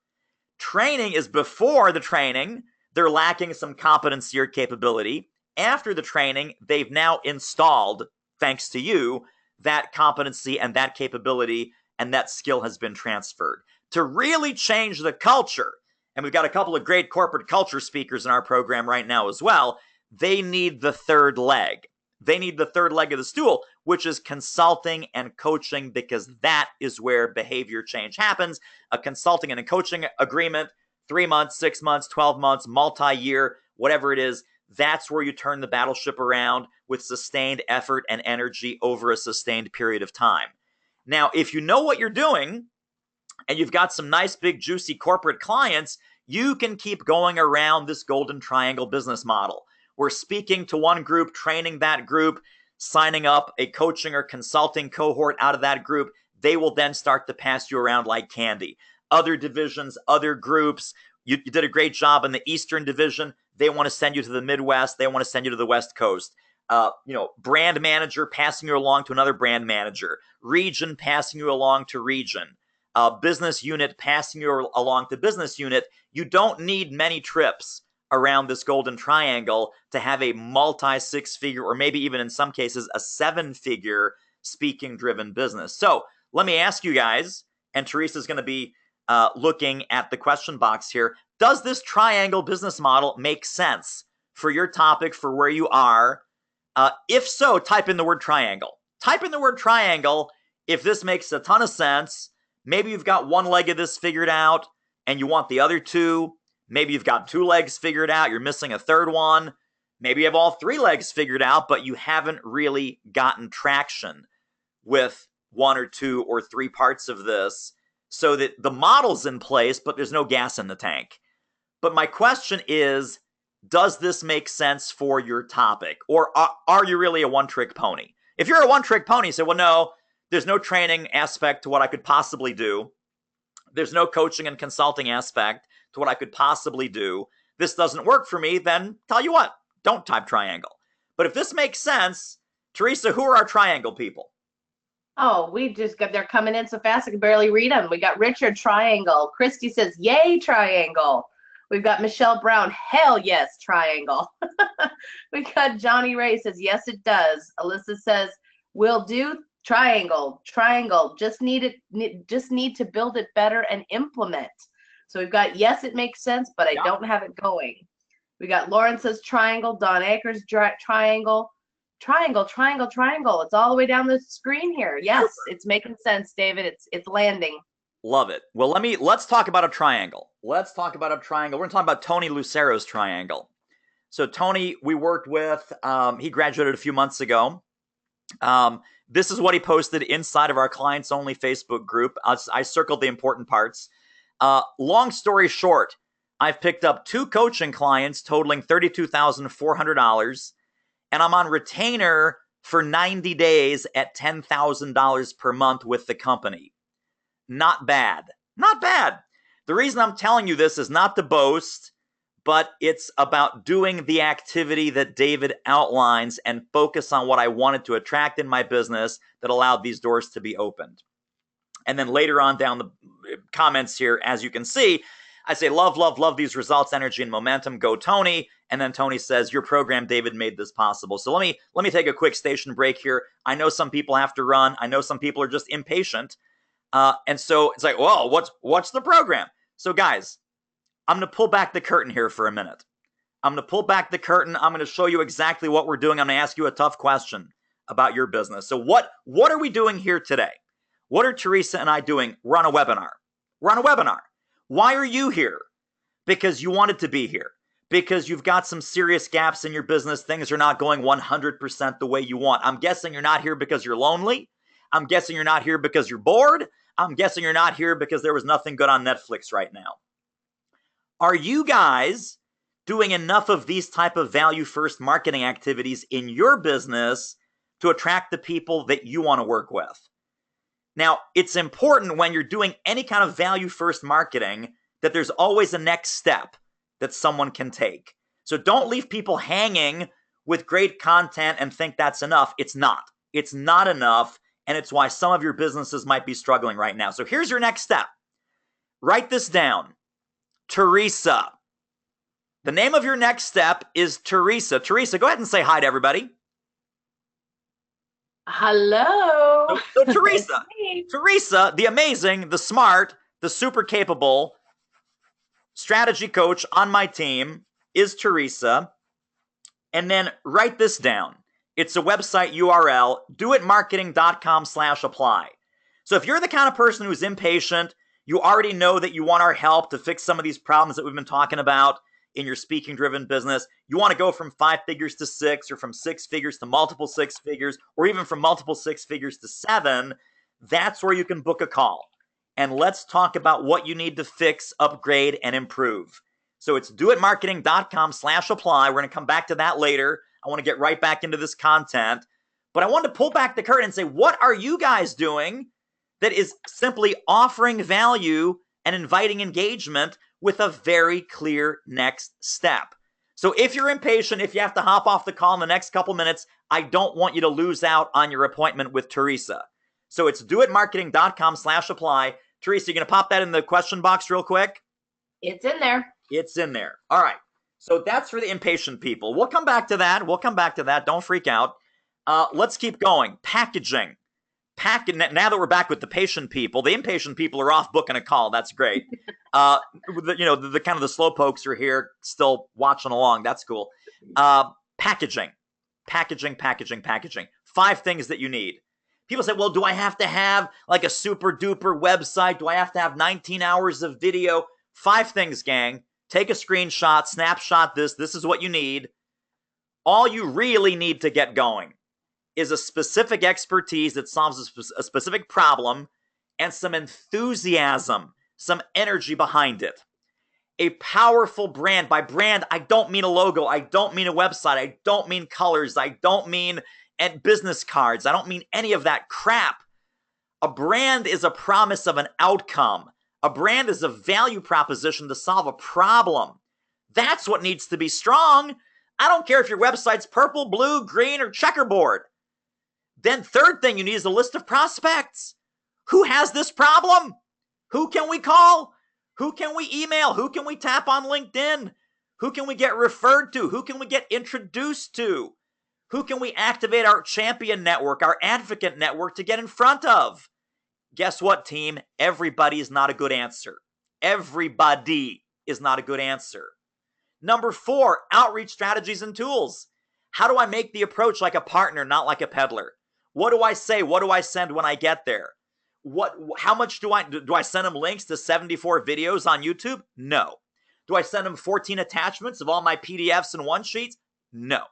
Training is before the training. They're lacking some competency or capability. After the training, they've now installed, thanks to you, that competency and that capability, and that skill has been transferred. To really change the culture, and we've got a couple of great corporate culture speakers in our program right now as well, they need the third leg. They need the third leg of the stool, which is consulting and coaching, because that is where behavior change happens. A consulting and a coaching agreement, 3 months, 6 months, 12 months, multi-year, whatever it is, that's where you turn the battleship around with sustained effort and energy over a sustained period of time. Now, if you know what you're doing and you've got some nice, big, juicy corporate clients, you can keep going around this golden triangle business model. We're speaking to one group, training that group, signing up a coaching or consulting cohort out of that group. They will then start to pass you around like candy. Other divisions, other groups. You did a great job in the Eastern Division. They want to send you to the Midwest. They want to send you to the West Coast. Brand manager passing you along to another brand manager. Region passing you along to region. Business unit passing you along to business unit. You don't need many trips around this golden triangle to have a multi-six-figure, or maybe even in some cases a 7-figure speaking-driven business. So let me ask you guys, and Teresa's going to be looking at the question box here. Does this triangle business model make sense for your topic, for where you are? If so, type in the word triangle. Type in the word triangle if this makes a ton of sense. Maybe you've got one leg of this figured out and you want the other two. Maybe you've got 2 legs figured out. You're missing a third one. Maybe you have all 3 legs figured out, but you haven't really gotten traction with 1 or 2 or 3 parts of this, so that the model's in place, but there's no gas in the tank. But my question is, does this make sense for your topic? Or are you really a one-trick pony? If you're a one-trick pony, say, well, no, there's no training aspect to what I could possibly do. There's no coaching and consulting aspect to what I could possibly do. This doesn't work for me, then tell you what, don't type triangle. But if this makes sense, Teresa, who are our triangle people? Oh, they're coming in so fast I can barely read them. We got Richard, triangle. Christy says, yay, triangle. We've got Michelle Brown, hell yes, triangle. We got Johnny Ray says, yes, it does. Alyssa says, will do, triangle. Just need to build it better and implement. So we've got, yes, it makes sense, but I don't have it going. We got Lauren says triangle, Don Akers, triangle. It's all the way down the screen here. Yes, it's making sense, David. It's landing. Love it. Well, let's talk about a triangle. We're going to talk about Tony Lucero's triangle. So Tony, we worked with, he graduated a few months ago. This is what he posted inside of our clients only Facebook group. I circled the important parts. Long story short, I've picked up 2 coaching clients totaling $32,400, and I'm on retainer for 90 days at $10,000 per month with the company. Not bad. Not bad. The reason I'm telling you this is not to boast, but it's about doing the activity that David outlines and focus on what I wanted to attract in my business that allowed these doors to be opened. And then later on down the comments here, as you can see, I say, love these results, energy, and momentum. Go, Tony. And then Tony says, your program, David, made this possible. So let me take a quick station break here. I know some people have to run. I know some people are just impatient. And so it's like, well, what's the program? So guys, I'm going to pull back the curtain here for a minute. I'm going to pull back the curtain. I'm going to show you exactly what we're doing. I'm going to ask you a tough question about your business. So what are we doing here today? What are Teresa and I doing? We're on a webinar. Why are you here? Because you wanted to be here. Because you've got some serious gaps in your business. Things are not going 100% the way you want. I'm guessing you're not here because you're lonely. I'm guessing you're not here because you're bored. I'm guessing you're not here because there was nothing good on Netflix right now. Are you guys doing enough of these type of value-first marketing activities in your business to attract the people that you want to work with? Now, it's important when you're doing any kind of value-first marketing that there's always a next step that someone can take. So don't leave people hanging with great content and think that's enough. It's not. It's not enough, and it's why some of your businesses might be struggling right now. So here's your next step. Write this down. Teresa. The name of your next step is Teresa. Teresa, go ahead and say hi to everybody. Hello. So Teresa, Teresa, the amazing, the smart, the super capable strategy coach on my team is Teresa. And then write this down. It's a website URL, doitmarketing.com/apply. So if you're the kind of person who's impatient, you already know that you want our help to fix some of these problems that we've been talking about in your speaking-driven business. You want to go from 5 figures to 6, or from 6 figures to multiple 6 figures, or even from multiple 6 figures to 7. That's where you can book a call. And let's talk about what you need to fix, upgrade, and improve. So it's doitmarketing.com/apply. We're going to come back to that later. I want to get right back into this content. But I wanted to pull back the curtain and say, what are you guys doing that is simply offering value and inviting engagement with a very clear next step? So if you're impatient, if you have to hop off the call in the next couple minutes, I don't want you to lose out on your appointment with Teresa. So it's doitmarketing.com/apply. Teresa, you going to pop that in the question box real quick? It's in there. It's in there. All right. So that's for the impatient people. We'll come back to that. Don't freak out. Let's keep going. Packaging. Now that we're back with the patient people, the impatient people are off booking a call. That's great. The kind of the slow pokes are here still watching along. That's cool. Packaging. 5 things that you need. People say, well, do I have to have like a super duper website? Do I have to have 19 hours of video? 5 things, gang. Take a screenshot, snapshot this. This is what you need. All you really need to get going is a specific expertise that solves a specific problem and some enthusiasm, some energy behind it. A powerful brand. By brand, I don't mean a logo. I don't mean a website. I don't mean colors. I don't mean business cards. I don't mean any of that crap. A brand is a promise of an outcome. A brand is a value proposition to solve a problem. That's what needs to be strong. I don't care if your website's purple, blue, green, or checkerboard. Then third thing you need is a list of prospects. Who has this problem? Who can we call? Who can we email? Who can we tap on LinkedIn? Who can we get referred to? Who can we get introduced to? Who can we activate our champion network, our advocate network to get in front of? Guess what, team? Everybody is not a good answer. Everybody is not a good answer. Number 4, outreach strategies and tools. How do I make the approach like a partner, not like a peddler? What do I say? What do I send when I get there? How much do I send them links to 74 videos on YouTube? No. Do I send them 14 attachments of all my PDFs and one-sheets? No.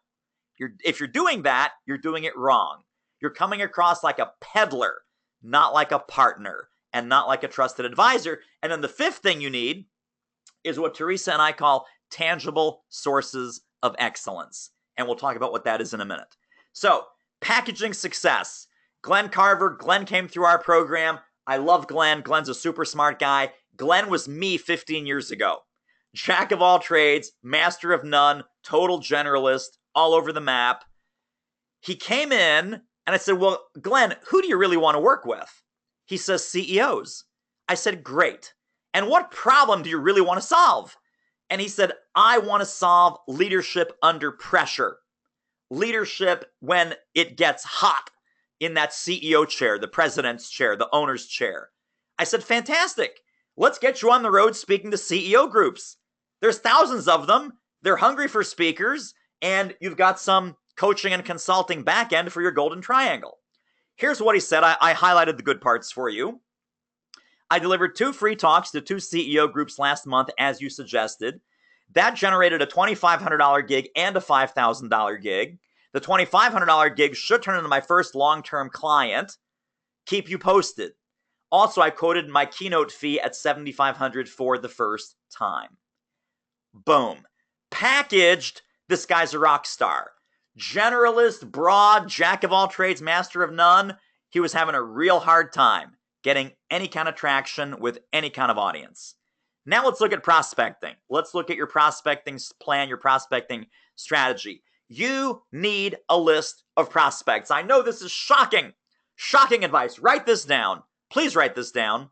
If you're doing that, you're doing it wrong. You're coming across like a peddler, not like a partner, and not like a trusted advisor. And then the 5th thing you need is what Teresa and I call tangible sources of excellence. And we'll talk about what that is in a minute. So, packaging success. Glenn Carver. Glenn came through our program. I love Glenn. Glenn's a super smart guy. Glenn was me 15 years ago. Jack of all trades, master of none, total generalist, all over the map. He came in and I said, well, Glenn, who do you really want to work with? He says, CEOs. I said, great. And what problem do you really want to solve? And he said, I want to solve leadership under pressure. Leadership when it gets hot in that CEO chair, the president's chair, the owner's chair. I said, fantastic. Let's get you on the road speaking to CEO groups. There's thousands of them. They're hungry for speakers, and you've got some coaching and consulting back end for your golden triangle. Here's what he said. I highlighted the good parts for you. I delivered 2 free talks to 2 CEO groups last month, as you suggested. That generated a $2,500 gig and a $5,000 gig. The $2,500 gig should turn into my first long-term client. Keep you posted. Also, I quoted my keynote fee at $7,500 for the first time. Boom. Packaged, this guy's a rock star. Generalist, broad, jack of all trades, master of none. He was having a real hard time getting any kind of traction with any kind of audience. Now let's look at prospecting. Let's look at your prospecting plan, your prospecting strategy. You need a list of prospects. I know this is shocking. Shocking advice. Write this down. Please write this down.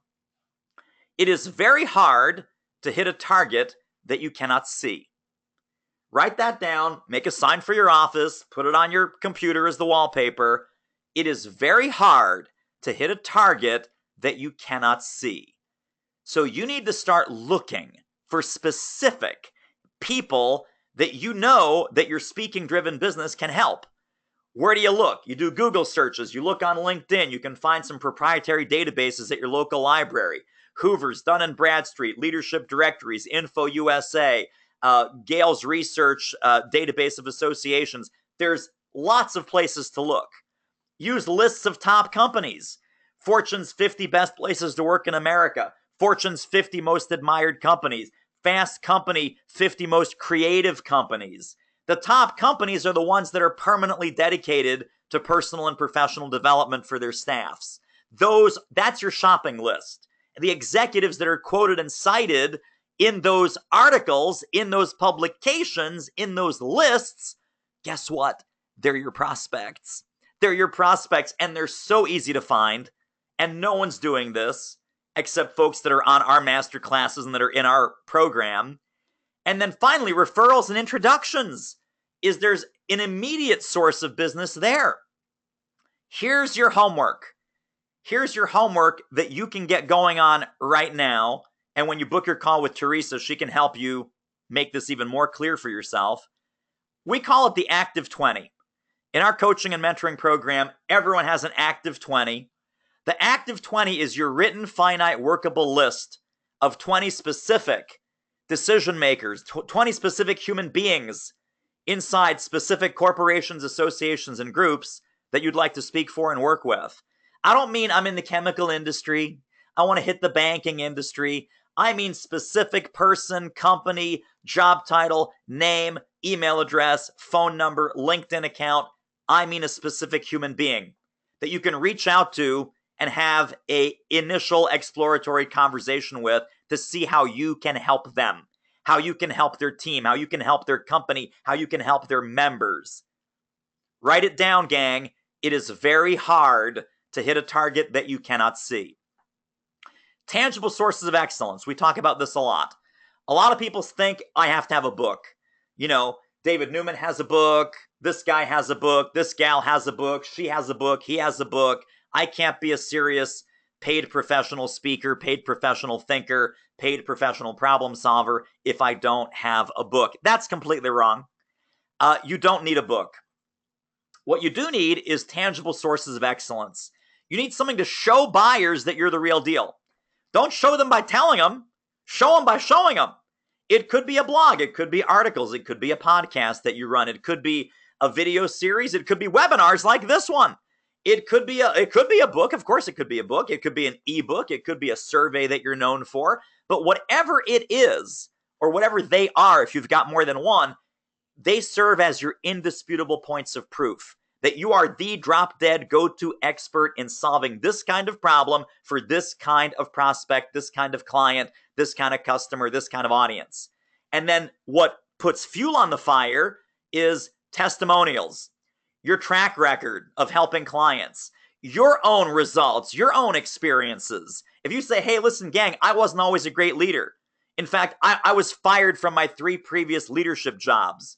It is very hard to hit a target that you cannot see. Write that down. Make a sign for your office. Put it on your computer as the wallpaper. It is very hard to hit a target that you cannot see. So you need to start looking for specific people that you know that your speaking-driven business can help. Where do you look? You do Google searches. You look on LinkedIn. You can find some proprietary databases at your local library. Hoover's, Dun & Bradstreet, Leadership Directories, Info USA, Gale's Research Database of Associations. There's lots of places to look. Use lists of top companies. Fortune's 50 best places to work in America. Fortune's 50 most admired companies. Fast Company 50 most creative companies. The top companies are the ones that are permanently dedicated to personal and professional development for their staffs. That's your shopping list. The executives that are quoted and cited in those articles, in those publications, in those lists, guess what? They're your prospects. They're your prospects, and they're so easy to find, and no one's doing this except folks that are on our master classes and that are in our program. And then finally, referrals and introductions. There's an immediate source of business there. Here's your homework. Here's your homework that you can get going on right now. And when you book your call with Teresa, she can help you make this even more clear for yourself. We call it the Active 20. In our coaching and mentoring program, everyone has an Active 20. The Active 20 is your written, finite, workable list of 20 specific decision makers, 20 specific human beings inside specific corporations, associations, and groups that you'd like to speak for and work with. I don't mean I'm in the chemical industry. I want to hit the banking industry. I mean specific person, company, job title, name, email address, phone number, LinkedIn account. I mean a specific human being that you can reach out to and have an initial exploratory conversation with to see how you can help them, how you can help their team, how you can help their company, how you can help their members. Write it down, gang. It is very hard to hit a target that you cannot see. Tangible sources of excellence. We talk about this a lot. A lot of people think I have to have a book. You know, David Newman has a book. This guy has a book. This gal has a book. She has a book. He has a book. I can't be a serious paid professional speaker, paid professional thinker, paid professional problem solver if I don't have a book. That's completely wrong. You don't need a book. What you do need is tangible sources of excellence. You need something to show buyers that you're the real deal. Don't show them by telling them. Show them by showing them. It could be a blog. It could be articles. It could be a podcast that you run. It could be a video series. It could be webinars like this one. It could be a book. Of course, it could be a book. It could be an ebook. It could be a survey that you're known for. But whatever it is, or whatever they are, if you've got more than one, they serve as your indisputable points of proof that you are the drop-dead go-to expert in solving this kind of problem for this kind of prospect, this kind of client, this kind of customer, this kind of audience. And then what puts fuel on the fire is testimonials, your track record of helping clients, your own results, your own experiences. If you say, hey, listen, gang, I wasn't always a great leader. In fact, I was fired from my 3 previous leadership jobs.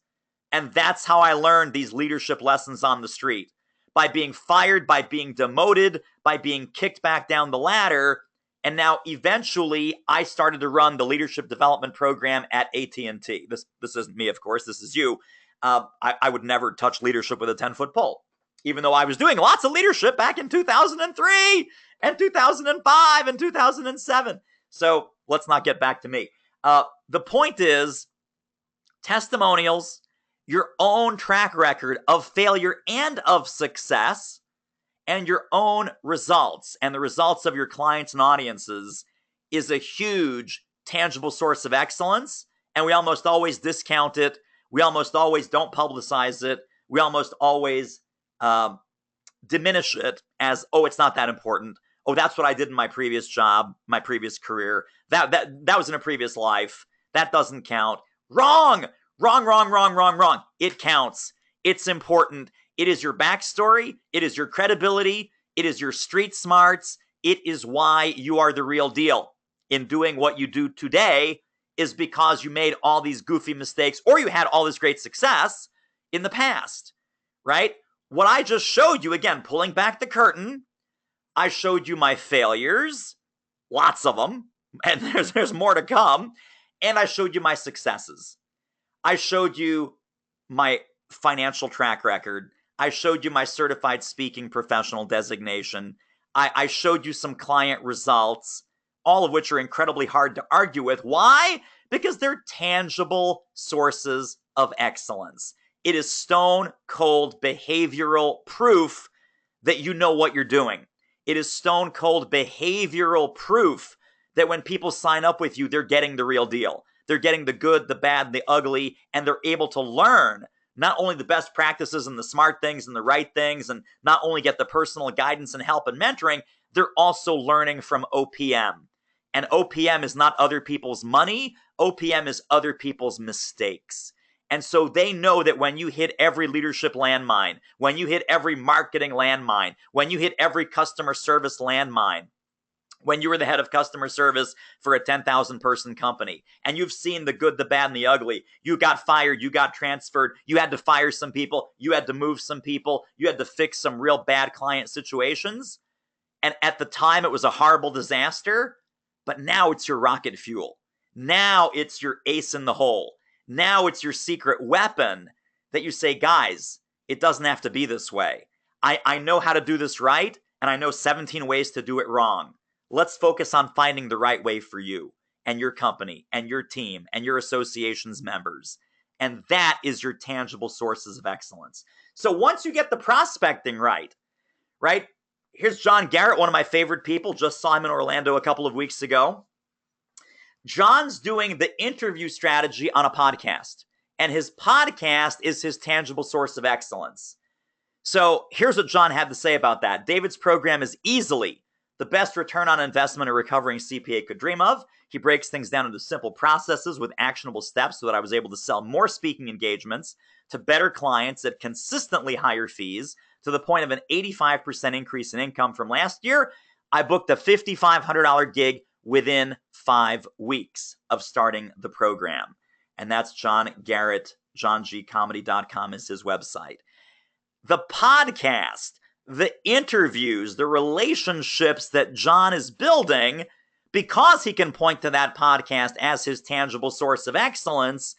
And that's how I learned these leadership lessons on the street. By being fired, by being demoted, by being kicked back down the ladder. And now eventually I started to run the leadership development program at AT&T. This isn't me, of course. This is you. I would never touch leadership with a 10-foot pole, even though I was doing lots of leadership back in 2003 and 2005 and 2007. So let's not get back to me. The point is testimonials, your own track record of failure and of success, and your own results and the results of your clients and audiences is a huge tangible source of excellence. And we almost always discount it. We almost always don't publicize it. We almost always diminish it as, oh, it's not that important. Oh, that's what I did in my previous job, my previous career. That was in a previous life. That doesn't count. Wrong. It counts. It's important. It is your backstory. It is your credibility. It is your street smarts. It is why you are the real deal in doing what you do today, is because you made all these goofy mistakes or you had all this great success in the past, right? What I just showed you, again, pulling back the curtain, I showed you my failures, lots of them, and there's more to come, and I showed you my successes. I showed you my financial track record. I showed you my certified speaking professional designation. I showed you some client results, all of which are incredibly hard to argue with. Why? Because they're tangible sources of excellence. It is stone cold behavioral proof that you know what you're doing. It is stone cold behavioral proof that when people sign up with you, they're getting the real deal. They're getting the good, the bad, the ugly, and they're able to learn not only the best practices and the smart things and the right things, and not only get the personal guidance and help and mentoring, they're also learning from OPM. And OPM is not other people's money. OPM is other people's mistakes. And so they know that when you hit every leadership landmine, when you hit every marketing landmine, when you hit every customer service landmine, when you were the head of customer service for a 10,000 person company, and you've seen the good, the bad, and the ugly, you got fired, you got transferred, you had to fire some people, you had to move some people, you had to fix some real bad client situations. And at the time, it was a horrible disaster, but now it's your rocket fuel. Now it's your ace in the hole. Now it's your secret weapon that you say, guys, it doesn't have to be this way. I know how to do this right, and I know 17 ways to do it wrong. Let's focus on finding the right way for you and your company and your team and your association's members. And that is your tangible sources of excellence. So once you get the prospecting right? Here's John Garrett, one of my favorite people. Just saw him in Orlando a couple of weeks ago. John's doing the interview strategy on a podcast, and his podcast is his tangible source of excellence. So here's what John had to say about that. David's program is easily the best return on investment a recovering CPA could dream of. He breaks things down into simple processes with actionable steps so that I was able to sell more speaking engagements to better clients at consistently higher fees to the point of an 85% increase in income from last year. I booked a $5,500 gig within 5 weeks of starting the program. And that's John Garrett. JohnGComedy.com is his website. The podcast, the interviews, the relationships that John is building, because he can point to that podcast as his tangible source of excellence,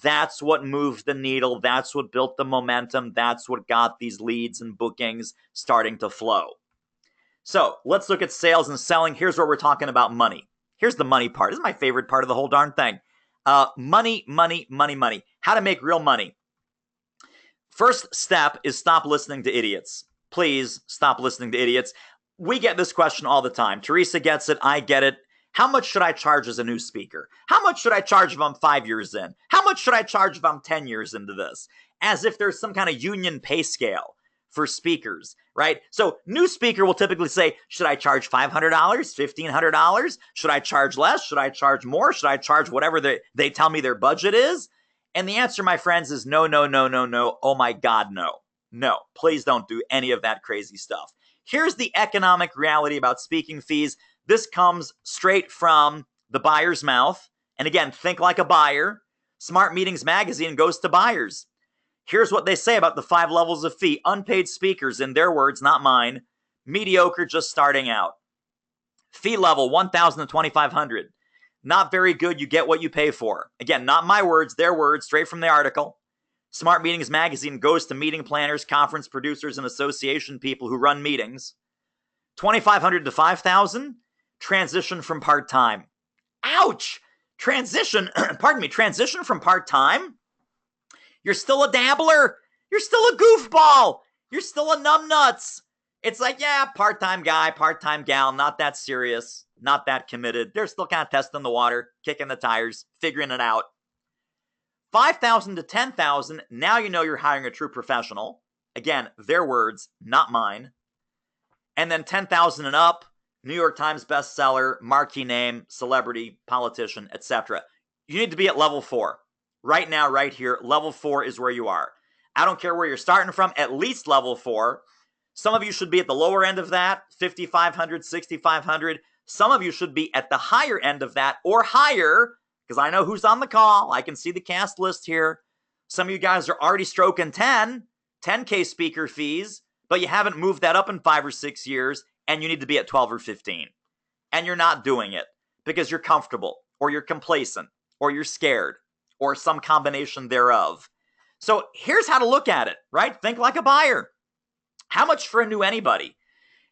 that's what moved the needle. That's what built the momentum. That's what got these leads and bookings starting to flow. So let's look at sales and selling. Here's where we're talking about money. Here's the money part. This is my favorite part of the whole darn thing. Money. How to make real money. First step is stop listening to idiots. Please stop listening to idiots. We get this question all the time. Teresa gets it. I get it. How much should I charge as a new speaker? How much should I charge if I'm 5 years in? How much should I charge if I'm 10 years into this? As if there's some kind of union pay scale for speakers, right? So new speaker will typically say, should I charge $500, $1,500? Should I charge less? Should I charge more? Should I charge whatever they tell me their budget is? And the answer, my friends, is no. Oh my God, no. No, please don't do any of that crazy stuff. Here's the economic reality about speaking fees. This comes straight from the buyer's mouth. And again, think like a buyer. Smart Meetings Magazine goes to buyers. Here's what they say about the 5 levels of fee. Unpaid speakers, in their words, not mine. Mediocre, just starting out. Fee level, $1,000 to $2,500. Not very good, you get what you pay for. Again, not my words, their words, straight from the article. Smart Meetings Magazine goes to meeting planners, conference producers, and association people who run meetings. $2,500 to $5,000, transition from part-time. Ouch! Transition from part-time? You're still a dabbler. You're still a goofball. You're still a numbnuts. It's like, yeah, part-time guy, part-time gal, not that serious, not that committed. They're still kind of testing the water, kicking the tires, figuring it out. 5,000 to 10,000, now you know you're hiring a true professional. Again, their words, not mine. And then 10,000 and up, New York Times bestseller, marquee name, celebrity, politician, etc. You need to be at level 4. Right now, right here, level 4 is where you are. I don't care where you're starting from, at least level 4. Some of you should be at the lower end of that, 5,500, 6,500. Some of you should be at the higher end of that or higher, because I know who's on the call. I can see the cast list here. Some of you guys are already stroking 10K speaker fees, but you haven't moved that up in 5 or 6 years, and you need to be at 12 or 15. And you're not doing it because you're comfortable, or you're complacent, or you're scared, or some combination thereof. So here's how to look at it, right? Think like a buyer. How much for a new anybody?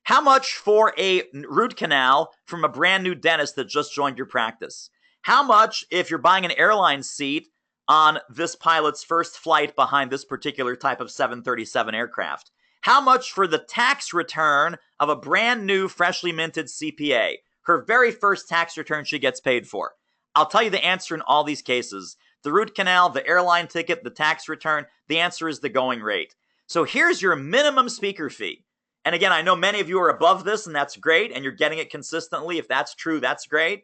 How much for a root canal from a brand new dentist that just joined your practice? How much if you're buying an airline seat on this pilot's first flight behind this particular type of 737 aircraft? How much for the tax return of a brand new, freshly minted CPA? Her very first tax return she gets paid for. I'll tell you the answer in all these cases. The root canal, the airline ticket, the tax return, the answer is the going rate. So here's your minimum speaker fee. And again, I know many of you are above this, and that's great, and you're getting it consistently. If that's true, that's great.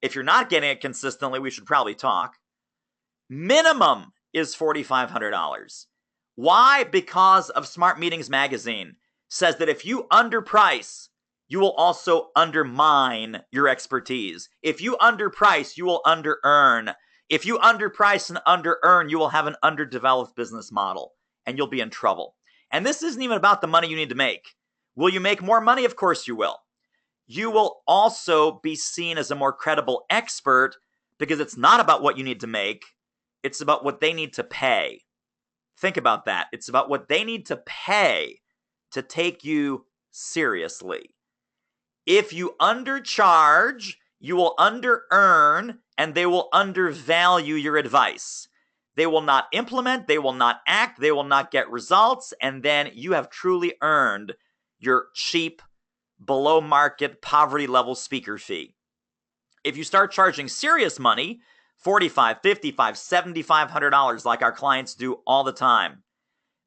If you're not getting it consistently, we should probably talk. Minimum is $4,500. Why? Because of Smart Meetings Magazine says that if you underprice, you will also undermine your expertise. If you underprice, you will under-earn. If you underprice and under-earn, you will have an underdeveloped business model, and you'll be in trouble. And this isn't even about the money you need to make. Will you make more money? Of course you will. You will also be seen as a more credible expert because it's not about what you need to make. It's about what they need to pay. Think about that. It's about what they need to pay to take you seriously. If you undercharge, you will under-earn, and they will undervalue your advice. They will not implement, they will not act, they will not get results, and then you have truly earned your cheap, below-market, poverty-level speaker fee. If you start charging serious money, $4,500, $5,500, $7,500 like our clients do all the time,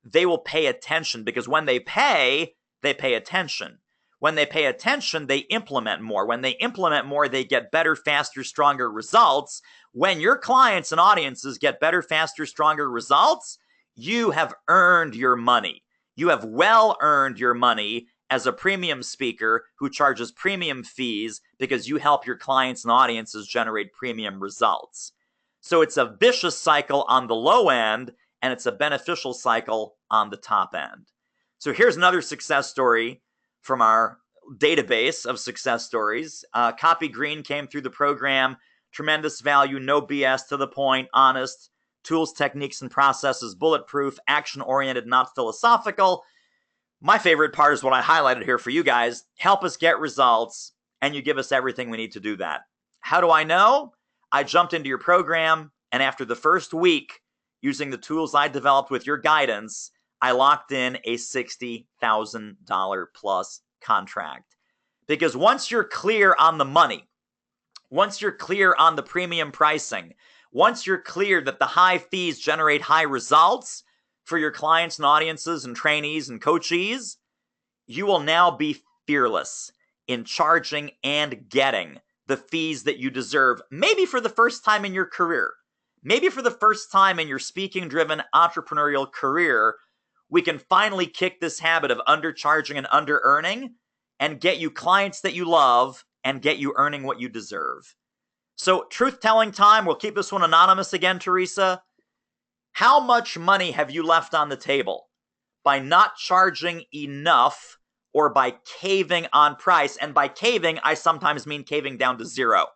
they will pay attention because when they pay attention. When they pay attention, they implement more. When they implement more, they get better, faster, stronger results. When your clients and audiences get better, faster, stronger results, you have earned your money. You have well earned your money as a premium speaker who charges premium fees because you help your clients and audiences generate premium results. So it's a vicious cycle on the low end, and it's a beneficial cycle on the top end. So here's another success story from our database of success stories. Copy Green came through the program. Tremendous value, no BS, to the point, honest, tools, techniques, and processes, bulletproof, action-oriented, not philosophical. My favorite part is what I highlighted here for you guys. Help us get results, and you give us everything we need to do that. How do I know? I jumped into your program, and after the first week, using the tools I developed with your guidance, I locked in a $60,000 plus contract. Because once you're clear on the money, once you're clear on the premium pricing, once you're clear that the high fees generate high results for your clients and audiences and trainees and coachees, you will now be fearless in charging and getting the fees that you deserve, maybe for the first time in your career. Maybe for the first time in your speaking-driven entrepreneurial career, we can finally kick this habit of undercharging and under-earning and get you clients that you love and get you earning what you deserve. So, truth-telling time. We'll keep this one anonymous again, Teresa. How much money have you left on the table by not charging enough or by caving on price? And by caving, I sometimes mean caving down to zero.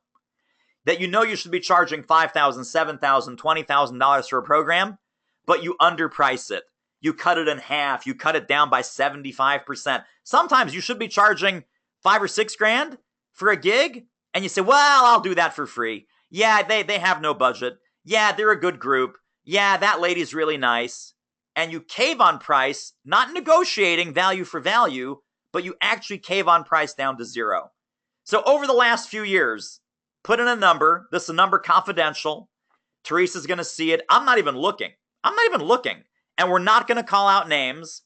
That you know you should be charging $5,000, $7,000, $20,000 for a program, but you underprice it. You cut it in half. You cut it down by 75%. Sometimes you should be charging $5 or $6,000 for a gig, and you say, well, I'll do that for free. Yeah, they have no budget. Yeah, they're a good group. Yeah, that lady's really nice. and you cave on price, not negotiating value for value, but you actually cave on price down to zero. So over the last few years, put in a number. This is a number confidential. Teresa's going to see it. I'm not even looking. And we're not going to call out names.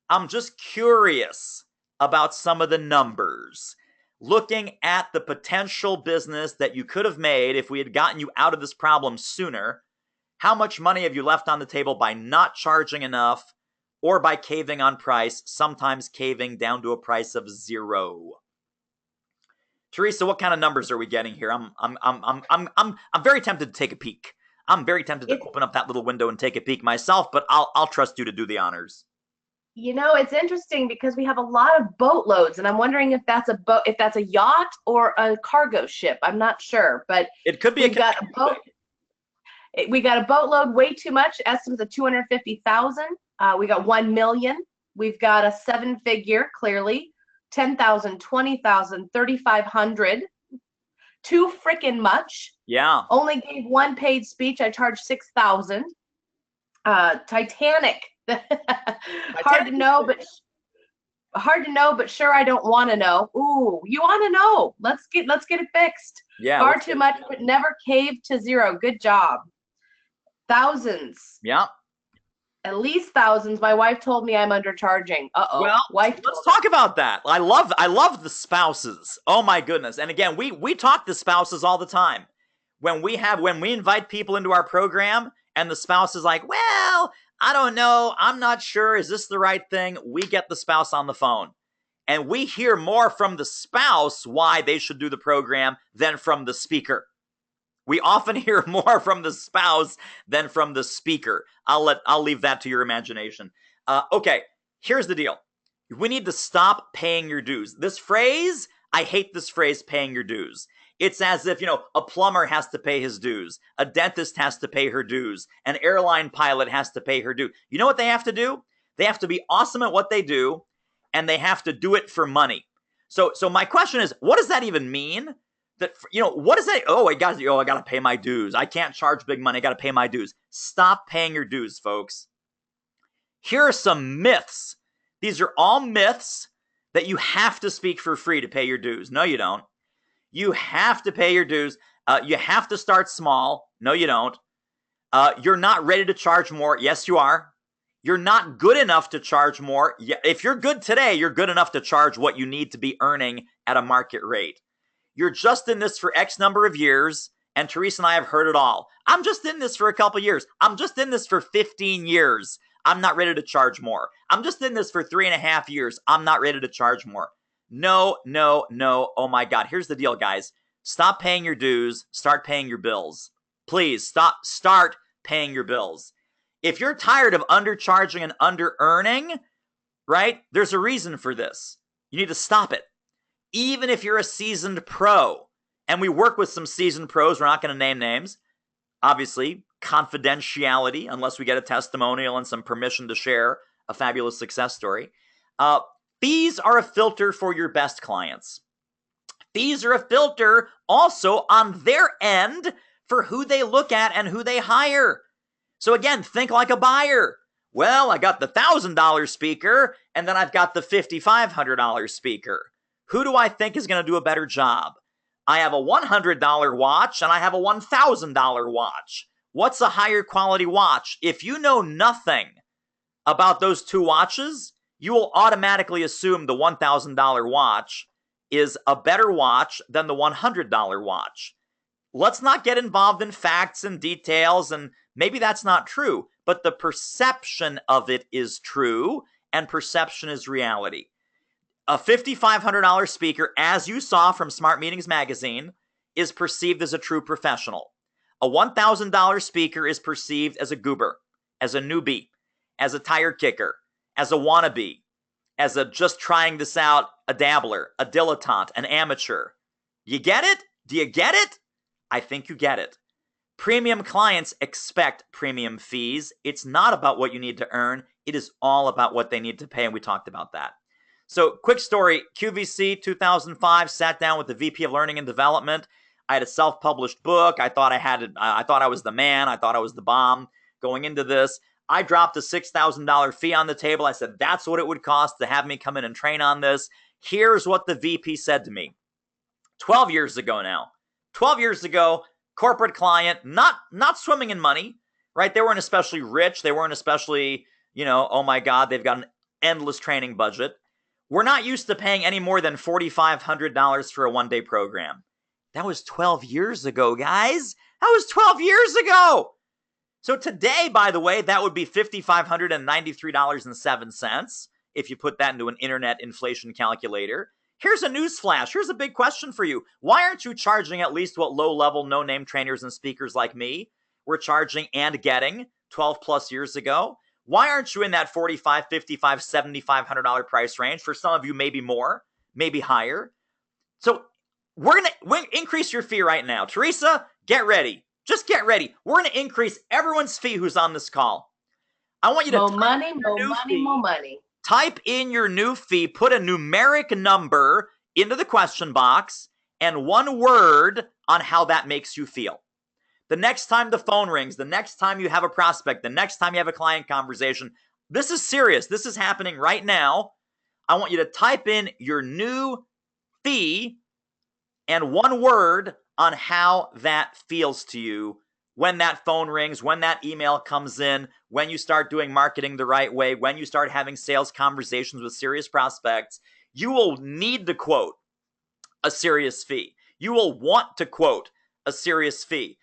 I'm just curious about some of the numbers. Looking at the potential business that you could have made if we had gotten you out of this problem sooner. How much money have you left on the table by not charging enough or by caving on price, sometimes caving down to a price of zero? Teresa, what kind of numbers are we getting here? I'm very tempted to take a peek. I'm very tempted to open up that little window and take a peek myself, but I'll trust you to do the honors. You know, it's interesting because we have a lot of boatloads, and I'm wondering if that's a yacht or a cargo ship. I'm not sure, but it could be a boat. We got a boatload, way too much. Estimates of 250,000. We got 1 million. We've got a 7-figure, clearly. 10,000, 20,000, 3,500. Too freaking much. Yeah. Only gave one paid speech. I charged 6,000. Titanic. Hard to know, but sure I don't want to know. Ooh, you want to know? Let's get it fixed. Yeah. Far too much, but never caved to zero. Good job. Thousands. Yeah. At least thousands. My wife told me I'm undercharging. Well, let's talk about that. I love the spouses. Oh my goodness. And again, we talk to spouses all the time. When we invite people into our program and the spouse is like, well, I don't know, I'm not sure, is this the right thing? We get the spouse on the phone. And we hear more from the spouse why they should do the program than from the speaker. We often hear more from the spouse than from the speaker. I'll leave that to your imagination. Okay, here's the deal. We need to stop paying your dues. This phrase, I hate this phrase, paying your dues. It's as if, a plumber has to pay his dues. A dentist has to pay her dues. An airline pilot has to pay her due. You know what they have to do? They have to be awesome at what they do, and they have to do it for money. So my question is, what does that even mean? That, what is that? I got to pay my dues. I can't charge big money. I got to pay my dues. Stop paying your dues, folks. Here are some myths. These are all myths that you have to speak for free to pay your dues. No, you don't. You have to pay your dues. You have to start small. No, you don't. You're not ready to charge more. Yes, you are. You're not good enough to charge more. If you're good today, you're good enough to charge what you need to be earning at a market rate. You're just in this for X number of years, and Teresa and I have heard it all. I'm just in this for a couple years. I'm just in this for 15 years. I'm not ready to charge more. I'm just in this for 3.5 years. I'm not ready to charge more. No. Oh my God. Here's the deal, guys. Stop paying your dues. Start paying your bills. Please start paying your bills. If you're tired of undercharging and under-earning, right, there's a reason for this. You need to stop it. Even if you're a seasoned pro, and we work with some seasoned pros, we're not going to name names. Obviously, confidentiality, unless we get a testimonial and some permission to share a fabulous success story. Fees are a filter for your best clients. Fees are a filter also on their end for who they look at and who they hire. So again, think like a buyer. Well, I got the $1,000 speaker, and then I've got the $5,500 speaker. Who do I think is going to do a better job? I have a $100 watch and I have a $1,000 watch. What's a higher quality watch? If you know nothing about those two watches, you will automatically assume the $1,000 watch is a better watch than the $100 watch. Let's not get involved in facts and details, and maybe that's not true, but the perception of it is true, and perception is reality. A $5,500 speaker, as you saw from Smart Meetings Magazine, is perceived as a true professional. A $1,000 speaker is perceived as a goober, as a newbie, as a tire kicker, as a wannabe, as a just trying this out, a dabbler, a dilettante, an amateur. You get it? Do you get it? I think you get it. Premium clients expect premium fees. It's not about what you need to earn. It is all about what they need to pay, and we talked about that. So, quick story, QVC 2005, sat down with the VP of Learning and Development. I had a self-published book. I thought I was the man. I thought I was the bomb going into this. I dropped a $6,000 fee on the table. I said, that's what it would cost to have me come in and train on this. Here's what the VP said to me 12 years ago now. 12 years ago, corporate client, not swimming in money, right? They weren't especially rich. They weren't especially, oh my God, they've got an endless training budget. We're not used to paying any more than $4,500 for a one-day program. That was 12 years ago, guys. That was 12 years ago. So today, by the way, that would be $5,593.07 if you put that into an internet inflation calculator. Here's a news flash. Here's a big question for you. Why aren't you charging at least what low-level, no-name trainers and speakers like me were charging and getting 12 plus years ago? Why aren't you in that $4,500, $5,500, $7,500 price range? For some of you, maybe more, maybe higher. So we're going to increase your fee right now. Teresa, get ready. Just get ready. We're going to increase everyone's fee who's on this call. I want you to more money. Type in your new fee, put a numeric number into the question box, and one word on how that makes you feel. The next time the phone rings, the next time you have a prospect, the next time you have a client conversation, this is serious. This is happening right now. I want you to type in your new fee and one word on how that feels to you when that phone rings, when that email comes in, when you start doing marketing the right way, when you start having sales conversations with serious prospects. You will need to quote a serious fee. You will want to quote a serious fee.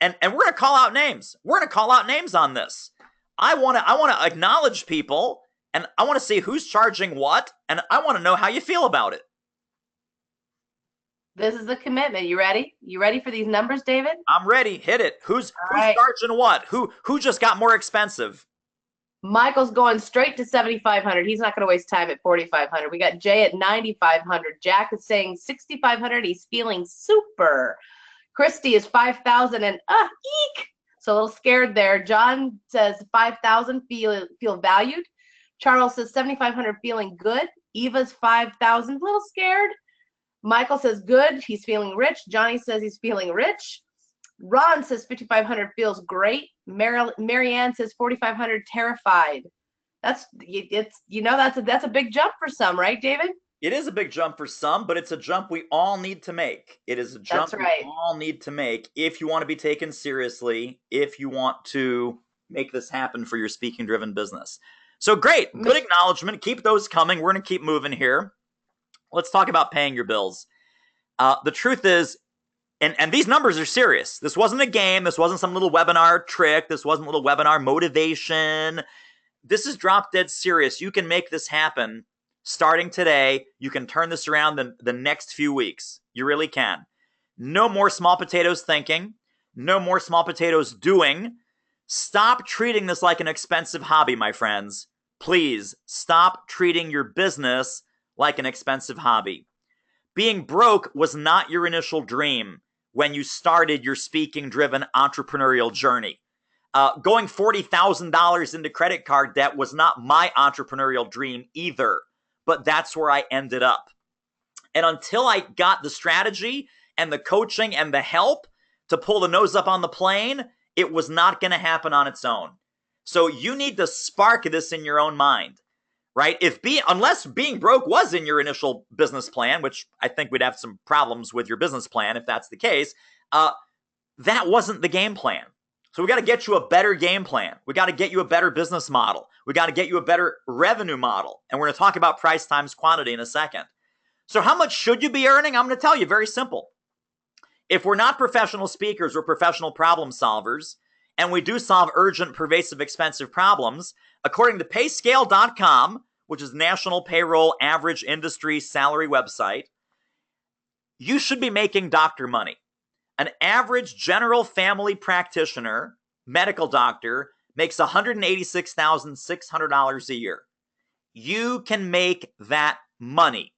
And we're going to call out names. We're going to call out names on this. I want to acknowledge people, and I want to see who's charging what, and I want to know how you feel about it. This is a commitment. You ready? You ready for these numbers, David? I'm ready. Hit it. Who's charging what? Who just got more expensive? Michael's going straight to $7,500. He's not going to waste time at $4,500. We got Jay at $9,500. Jack is saying $6,500. He's feeling super. Christy is $5,000 and eek. So a little scared there. John says $5,000. Feel valued. Charles says $7,500. Feeling good. Eva's $5,000. A little scared. Michael says good, he's feeling rich. Johnny says he's feeling rich. Ron says $5,500 feels great. Marianne says $4,500 terrified. That's a big jump for some, right, David? It is a big jump for some, but it's a jump we all need to make. It is a jump we all need to make if you want to be taken seriously, if you want to make this happen for your speaking-driven business. So great, good acknowledgement. Keep those coming. We're going to keep moving here. Let's talk about paying your bills. The truth is, and these numbers are serious. This wasn't a game. This wasn't some little webinar trick. This wasn't a little webinar motivation. This is drop dead serious. You can make this happen starting today. You can turn this around the next few weeks. You really can. No more small potatoes thinking. No more small potatoes doing. Stop treating this like an expensive hobby, my friends. Please stop treating your business like an expensive hobby. Being broke was not your initial dream when you started your speaking-driven entrepreneurial journey. Going $40,000 into credit card debt was not my entrepreneurial dream either, but that's where I ended up. And until I got the strategy and the coaching and the help to pull the nose up on the plane, it was not going to happen on its own. So you need to spark this in your own mind. Right? Unless being broke was in your initial business plan, which I think we'd have some problems with your business plan if that's the case, that wasn't the game plan. So we got to get you a better game plan. We got to get you a better business model. We got to get you a better revenue model. And we're going to talk about price times quantity in a second. So how much should you be earning? I'm going to tell you, very simple. If we're not professional speakers, we're professional problem solvers, and we do solve urgent, pervasive, expensive problems, according to payscale.com, which is National Payroll Average Industry Salary website, you should be making doctor money. An average general family practitioner, medical doctor, makes $186,600 a year. You can make that money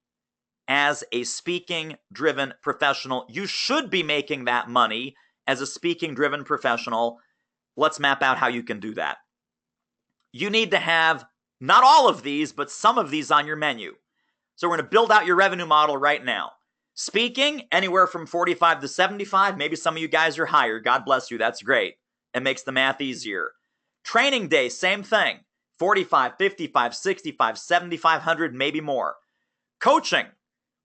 as a speaking-driven professional. You should be making that money as a speaking-driven professional. Let's map out how you can do that. You need to have not all of these, but some of these on your menu. So we're going to build out your revenue model right now. Speaking, anywhere from 45 to 75. Maybe some of you guys are higher. God bless you. That's great. It makes the math easier. Training day, same thing. 45, 55, 65, 7,500, maybe more. Coaching.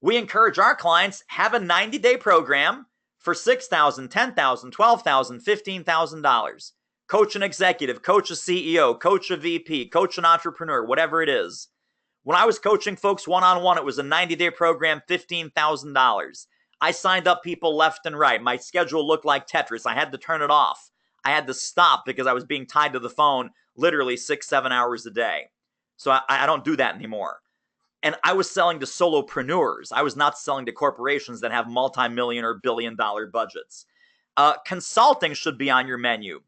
We encourage our clients, have a 90-day program for $6,000, $10,000, $12,000, $15,000. Coach an executive, coach a CEO, coach a VP, coach an entrepreneur, whatever it is. When I was coaching folks one-on-one, it was a 90-day program, $15,000. I signed up people left and right. My schedule looked like Tetris. I had to turn it off. I had to stop because I was being tied to the phone literally 6-7 hours a day. So I don't do that anymore. And I was selling to solopreneurs. I was not selling to corporations that have multi-million or billion-dollar budgets. Consulting should be on your menu.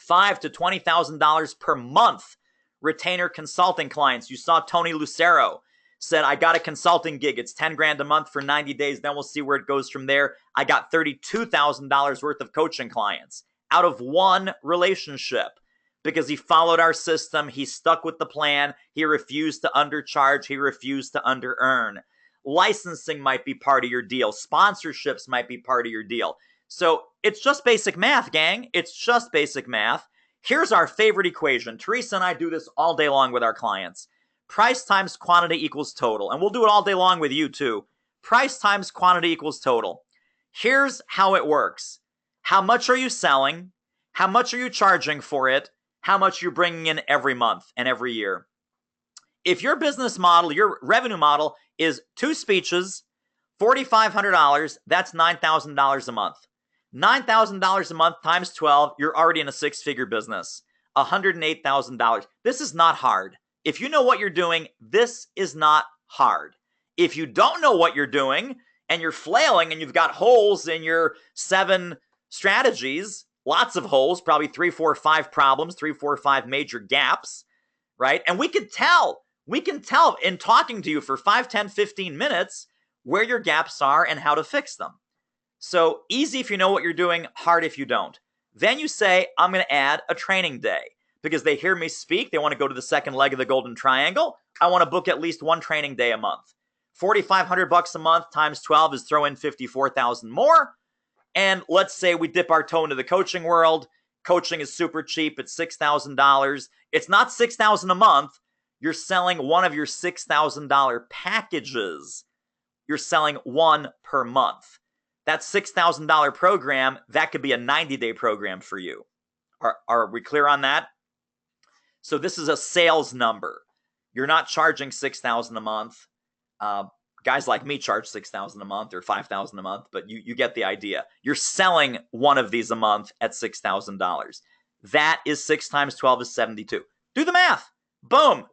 $5,000 to $20,000 per month. Retainer consulting clients. You saw Tony Lucero said, I got a consulting gig. It's 10 grand a month for 90 days. Then we'll see where it goes from there. I got $32,000 worth of coaching clients out of one relationship because he followed our system. He stuck with the plan. He refused to undercharge. He refused to under-earn. Licensing might be part of your deal. Sponsorships might be part of your deal. So it's just basic math, gang. It's just basic math. Here's our favorite equation. Teresa and I do this all day long with our clients. Price times quantity equals total. And we'll do it all day long with you too. Price times quantity equals total. Here's how it works. How much are you selling? How much are you charging for it? How much you're bringing in every month and every year. If your business model, your revenue model is 2 speeches, $4,500, that's $9,000 a month. $9,000 a month times 12, you're already in a 6-figure business. $108,000. This is not hard. If you know what you're doing, this is not hard. If you don't know what you're doing and you're flailing and you've got holes in your 7 strategies, lots of holes, probably 3, 4, 5 problems, 3, 4, 5 major gaps, right? And we can tell in talking to you for 5, 10, 15 minutes where your gaps are and how to fix them. So easy if you know what you're doing, hard if you don't. Then you say, I'm going to add a training day because they hear me speak. They want to go to the second leg of the golden triangle. I want to book at least 1 training day a month. $4,500 a month times 12 is throw in 54,000 more. And let's say we dip our toe into the coaching world. Coaching is super cheap. It's $6,000. It's not $6,000 a month. You're selling one of your $6,000 packages. You're selling one per month. That $6,000 program, that could be a 90-day program for you. Are we clear on that? So this is a sales number. You're not charging $6,000 a month. Guys like me charge $6,000 a month or $5,000 a month, but you get the idea. You're selling one of these a month at $6,000. That is 6 times 12 is 72. Do the math. Boom.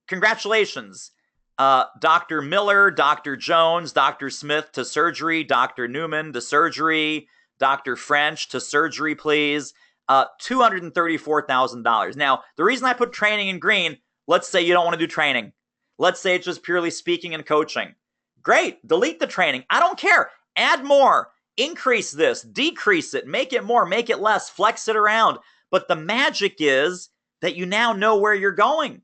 Congratulations. Dr. Miller, Dr. Jones, Dr. Smith to surgery, Dr. Newman to surgery, Dr. French to surgery, please. $234,000. Now, the reason I put training in green, let's say you don't want to do training. Let's say it's just purely speaking and coaching. Great. Delete the training. I don't care. Add more. Increase this. Decrease it. Make it more. Make it less. Flex it around. But the magic is that you now know where you're going.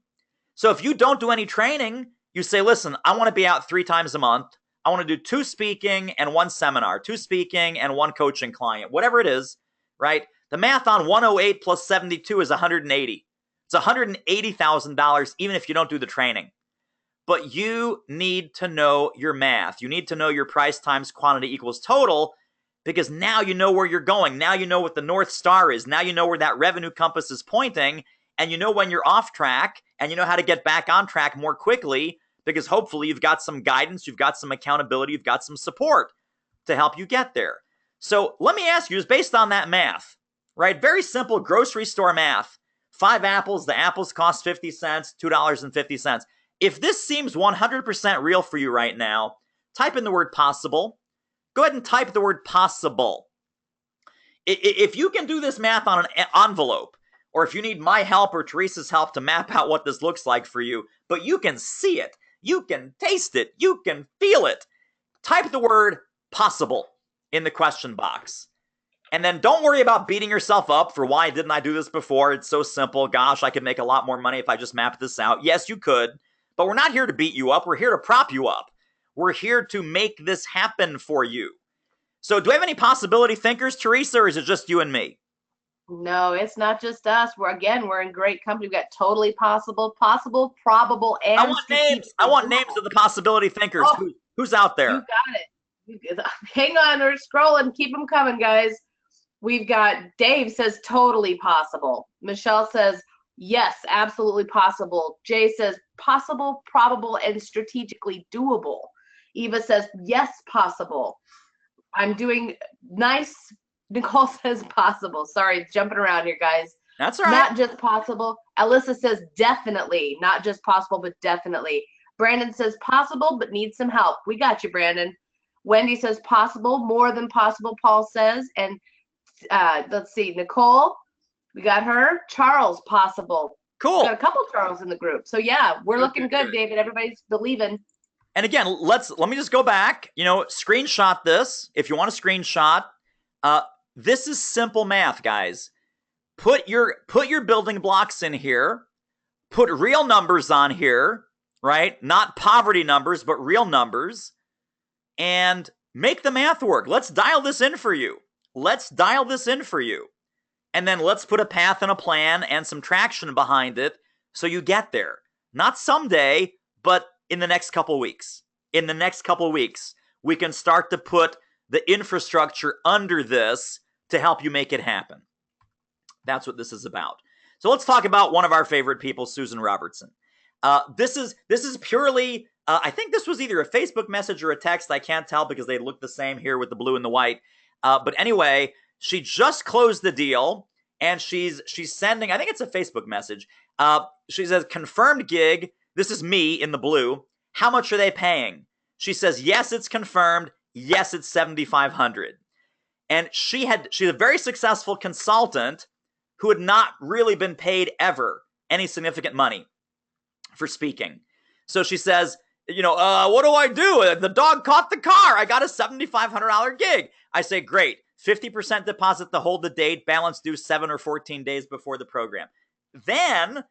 So if you don't do any training, you say, listen, I want to be out 3 times a month. I want to do 2 speaking and 1 seminar, 2 speaking and 1 coaching client, whatever it is, right? The math on 108 plus 72 is 180. It's $180,000 even if you don't do the training. But you need to know your math. You need to know your price times quantity equals total because now you know where you're going. Now you know what the North Star is. Now you know where that revenue compass is pointing, and you know when you're off track, and you know how to get back on track more quickly because hopefully you've got some guidance, you've got some accountability, you've got some support to help you get there. So let me ask you, just based on that math, right? Very simple grocery store math. 5 apples, the apples cost 50 cents, $2.50. If this seems 100% real for you right now, type in the word possible. Go ahead and type the word possible. If you can do this math on an envelope, or if you need my help or Teresa's help to map out what this looks like for you, but you can see it, you can taste it, you can feel it, type the word possible in the question box. And then don't worry about beating yourself up for why didn't I do this before? It's so simple. Gosh, I could make a lot more money if I just mapped this out. Yes, you could. But we're not here to beat you up. We're here to prop you up. We're here to make this happen for you. So do we have any possibility thinkers, Teresa, or is it just you and me? No, it's not just us. We're in great company. We've got totally possible, probable, I and want names. I strategically want names doable. of the possibility thinkers. Oh, Who's out you there? got it. Hang on, we're scrolling. Keep them coming, guys. We've got Dave says totally possible. Michelle says yes, absolutely possible. Jay says possible, probable, and strategically doable. Eva says yes, possible. I'm doing nice. Nicole says possible. Sorry, jumping around here, guys. That's all right. Not just possible. Alyssa says definitely. Not just possible, but definitely. Brandon says possible, but needs some help. We got you, Brandon. Wendy says possible, more than possible, Paul says. And let's see, Nicole, we got her. Charles, possible. Cool. We got a couple Charles in the group. So yeah, we're looking good, David. Everybody's believing. And again, let me just go back. Screenshot this if you want to screenshot. This is simple math, guys. Put your building blocks in here. Put real numbers on here, right? Not poverty numbers, but real numbers. And make the math work. Let's dial this in for you. And then let's put a path and a plan and some traction behind it so you get there. Not someday, but in the next couple weeks. We can start to put the infrastructure under this to help you make it happen. That's what this is about. So let's talk about one of our favorite people, Susan Robertson. This is purely, I think this was either a Facebook message or a text. I can't tell because they look the same here with the blue and the white. But anyway, she just closed the deal and she's sending, I think it's a Facebook message. She says, confirmed gig. This is me in the blue. How much are they paying? She says, yes, it's confirmed. Yes, it's $7,500. And she's a very successful consultant who had not really been paid ever any significant money for speaking. So she says, what do I do? The dog caught the car. I got a $7,500 gig. I say, great. 50% deposit to hold the date, balance due 7 or 14 days before the program. Then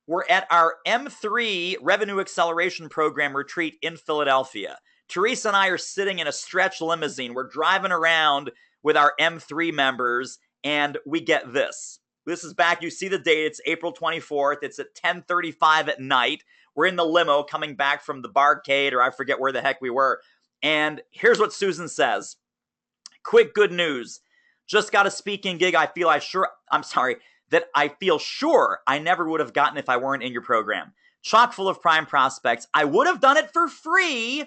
we're at our M3 Revenue Acceleration Program retreat in Philadelphia. Teresa and I are sitting in a stretch limousine. We're driving around with our M3 members, and we get this. This is back, you see the date, it's April 24th. It's at 10:35 at night. We're in the limo coming back from the barcade, or I forget where the heck we were. And here's what Susan says. Quick good news. Just got a speaking gig I feel sure I never would have gotten if I weren't in your program. Chock full of prime prospects. I would have done it for free,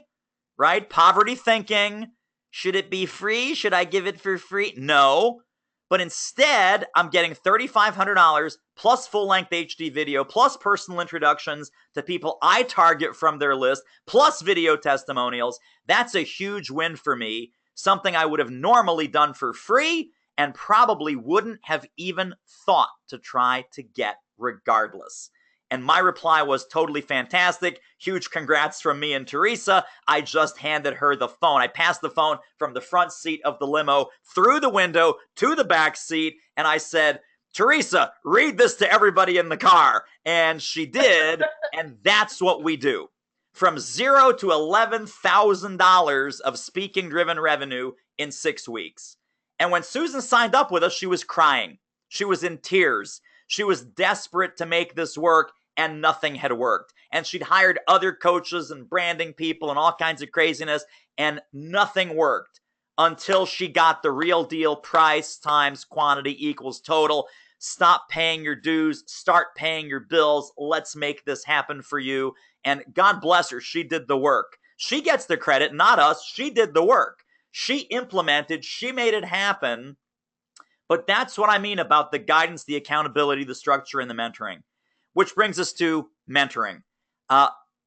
right? Poverty thinking. Should it be free? Should I give it for free? No. But instead, I'm getting $3,500 plus full-length HD video, plus personal introductions to people I target from their list, plus video testimonials. That's a huge win for me. Something I would have normally done for free and probably wouldn't have even thought to try to get regardless. And my reply was totally fantastic. Huge congrats from me and Teresa. I just handed her the phone. I passed the phone from the front seat of the limo through the window to the back seat. And I said, Teresa, read this to everybody in the car. And she did. And that's what we do. From $0 to $11,000 of speaking-driven revenue in 6 weeks. And when Susan signed up with us, she was crying. She was in tears. She was desperate to make this work, and nothing had worked. And she'd hired other coaches and branding people and all kinds of craziness, and nothing worked until she got the real deal. Price times quantity equals total. Stop paying your dues. Start paying your bills. Let's make this happen for you. And God bless her, she did the work. She gets the credit, not us. She did the work. She implemented. She made it happen. But that's what I mean about the guidance, the accountability, the structure, and the mentoring. Which brings us to mentoring.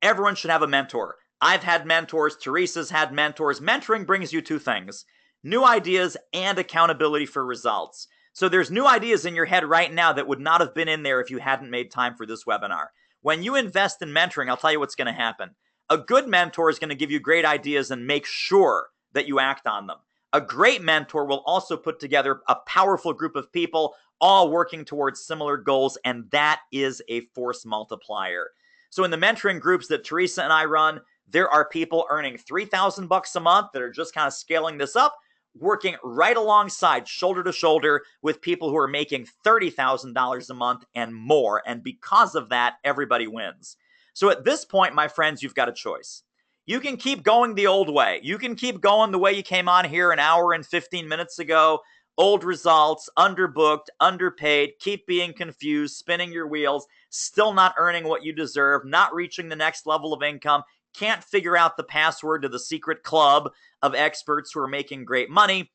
Everyone should have a mentor. I've had mentors. Teresa's had mentors. Mentoring brings you two things: new ideas and accountability for results. So there's new ideas in your head right now that would not have been in there if you hadn't made time for this webinar. When you invest in mentoring, I'll tell you what's going to happen. A good mentor is going to give you great ideas and make sure that you act on them. A great mentor will also put together a powerful group of people all working towards similar goals, and that is a force multiplier. So in the mentoring groups that Teresa and I run, there are people earning $3,000 a month that are just kind of scaling this up, working right alongside, shoulder to shoulder, with people who are making $30,000 a month and more. And because of that, everybody wins. So at this point, my friends, you've got a choice. You can keep going the old way. You can keep going the way you came on here an hour and 15 minutes ago. Old results, underbooked, underpaid, keep being confused, spinning your wheels, still not earning what you deserve, not reaching the next level of income, can't figure out the password to the secret club of experts who are making great money.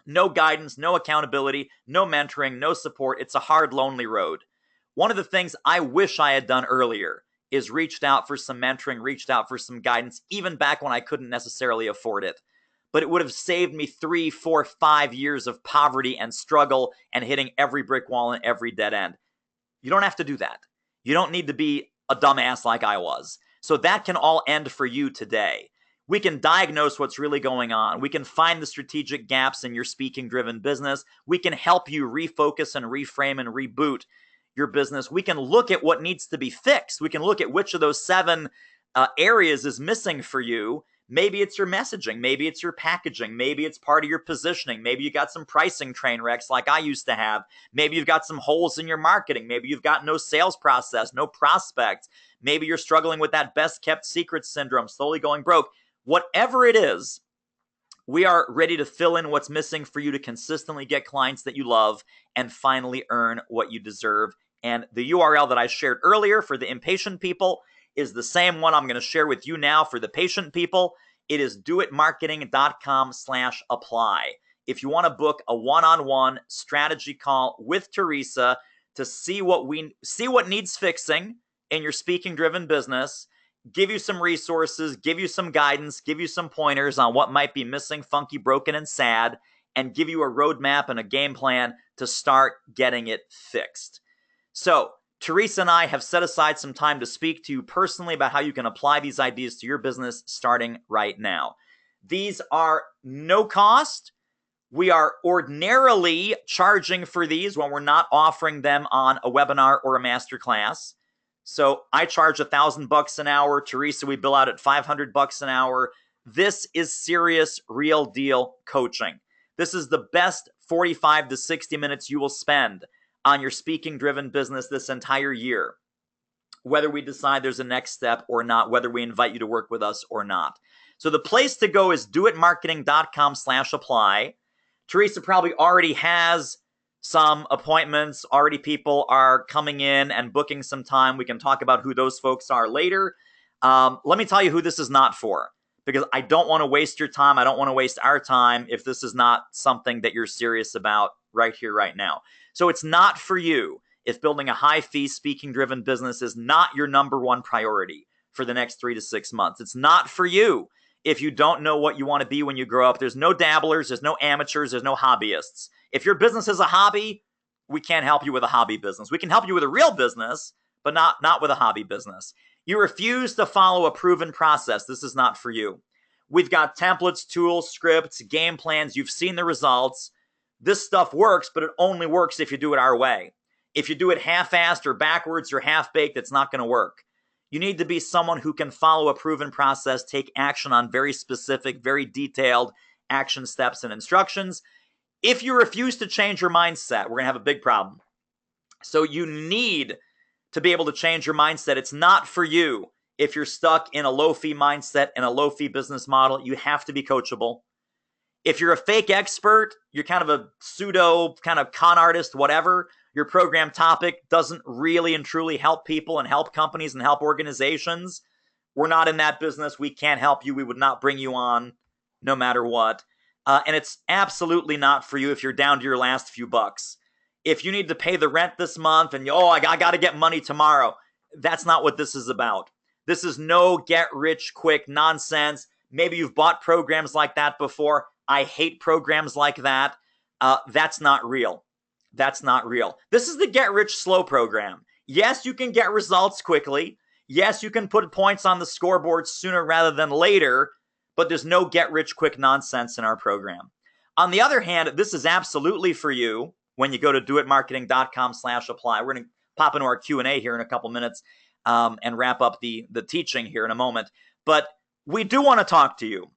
No guidance, no accountability, no mentoring, no support. It's a hard, lonely road. One of the things I wish I had done earlier is reached out for some mentoring, reached out for some guidance, even back when I couldn't necessarily afford it. But it would have saved me 3, 4, 5 years of poverty and struggle and hitting every brick wall and every dead end. You don't have to do that. You don't need to be a dumbass like I was. So that can all end for you today. We can diagnose what's really going on. We can find the strategic gaps in your speaking-driven business. We can help you refocus and reframe and reboot your business. We can look at what needs to be fixed. We can look at which of those 7 areas is missing for you. Maybe it's your messaging. Maybe it's your packaging. Maybe it's part of your positioning. Maybe you got some pricing train wrecks like I used to have. Maybe you've got some holes in your marketing. Maybe you've got no sales process, no prospects. Maybe you're struggling with that best kept secret syndrome, slowly going broke. Whatever it is, we are ready to fill in what's missing for you to consistently get clients that you love and finally earn what you deserve. And the URL that I shared earlier for the impatient people is the same one I'm going to share with you now for the patient people. It is doitmarketing.com/apply. If you want to book a one-on-one strategy call with Teresa to see what needs fixing in your speaking-driven business, give you some resources, give you some guidance, give you some pointers on what might be missing, funky, broken, and sad, and give you a roadmap and a game plan to start getting it fixed. So, Teresa and I have set aside some time to speak to you personally about how you can apply these ideas to your business starting right now. These are no cost. We are ordinarily charging for these when we're not offering them on a webinar or a masterclass. So I charge $1,000 an hour. Teresa, we bill out at $500 an hour. This is serious, real deal coaching. This is the best 45 to 60 minutes you will spend on your speaking-driven business this entire year, whether we decide there's a next step or not, whether we invite you to work with us or not. So the place to go is doitmarketing.com/apply. Teresa probably already has some appointments. Already people are coming in and booking some time. We can talk about who those folks are later. Let me tell you who this is not for, because I don't want to waste your time. I don't want to waste our time if this is not something that you're serious about right here, right now. So it's not for you if building a high-fee, speaking-driven business is not your number one priority for the next 3 to 6 months. It's not for you if you don't know what you want to be when you grow up. There's no dabblers, there's no amateurs, there's no hobbyists. If your business is a hobby, we can't help you with a hobby business. We can help you with a real business, but not with a hobby business. You refuse to follow a proven process. This is not for you. We've got templates, tools, scripts, game plans. You've seen the results. This stuff works, but it only works if you do it our way. If you do it half-assed or backwards or half-baked, it's not going to work. You need to be someone who can follow a proven process, take action on very specific, very detailed action steps and instructions. If you refuse to change your mindset, we're going to have a big problem. So you need to be able to change your mindset. It's not for you if you're stuck in a low-fee mindset and a low-fee business model. You have to be coachable. If you're a fake expert, you're kind of a pseudo kind of con artist, whatever, your program topic doesn't really and truly help people and help companies and help organizations, we're not in that business. We can't help you. We would not bring you on no matter what. And it's absolutely not for you if you're down to your last few bucks. If you need to pay the rent this month and, I got to get money tomorrow, that's not what this is about. This is no get-rich-quick nonsense. Maybe you've bought programs like that before. I hate programs like that. That's not real. That's not real. This is the get-rich-slow program. Yes, you can get results quickly. Yes, you can put points on the scoreboard sooner rather than later, but there's no get-rich-quick nonsense in our program. On the other hand, this is absolutely for you when you go to doitmarketing.com/apply. We're going to pop into our Q&A here in a couple minutes and wrap up the teaching here in a moment. But we do want to talk to you.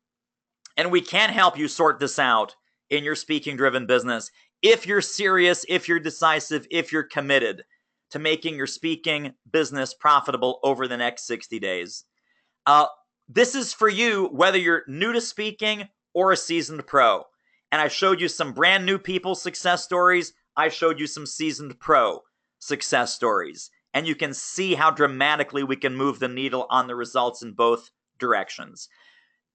And we can help you sort this out in your speaking-driven business if you're serious, if you're decisive, if you're committed to making your speaking business profitable over the next 60 days. This is for you whether you're new to speaking or a seasoned pro. And I showed you some brand new people success stories. I showed you some seasoned pro success stories. And you can see how dramatically we can move the needle on the results in both directions.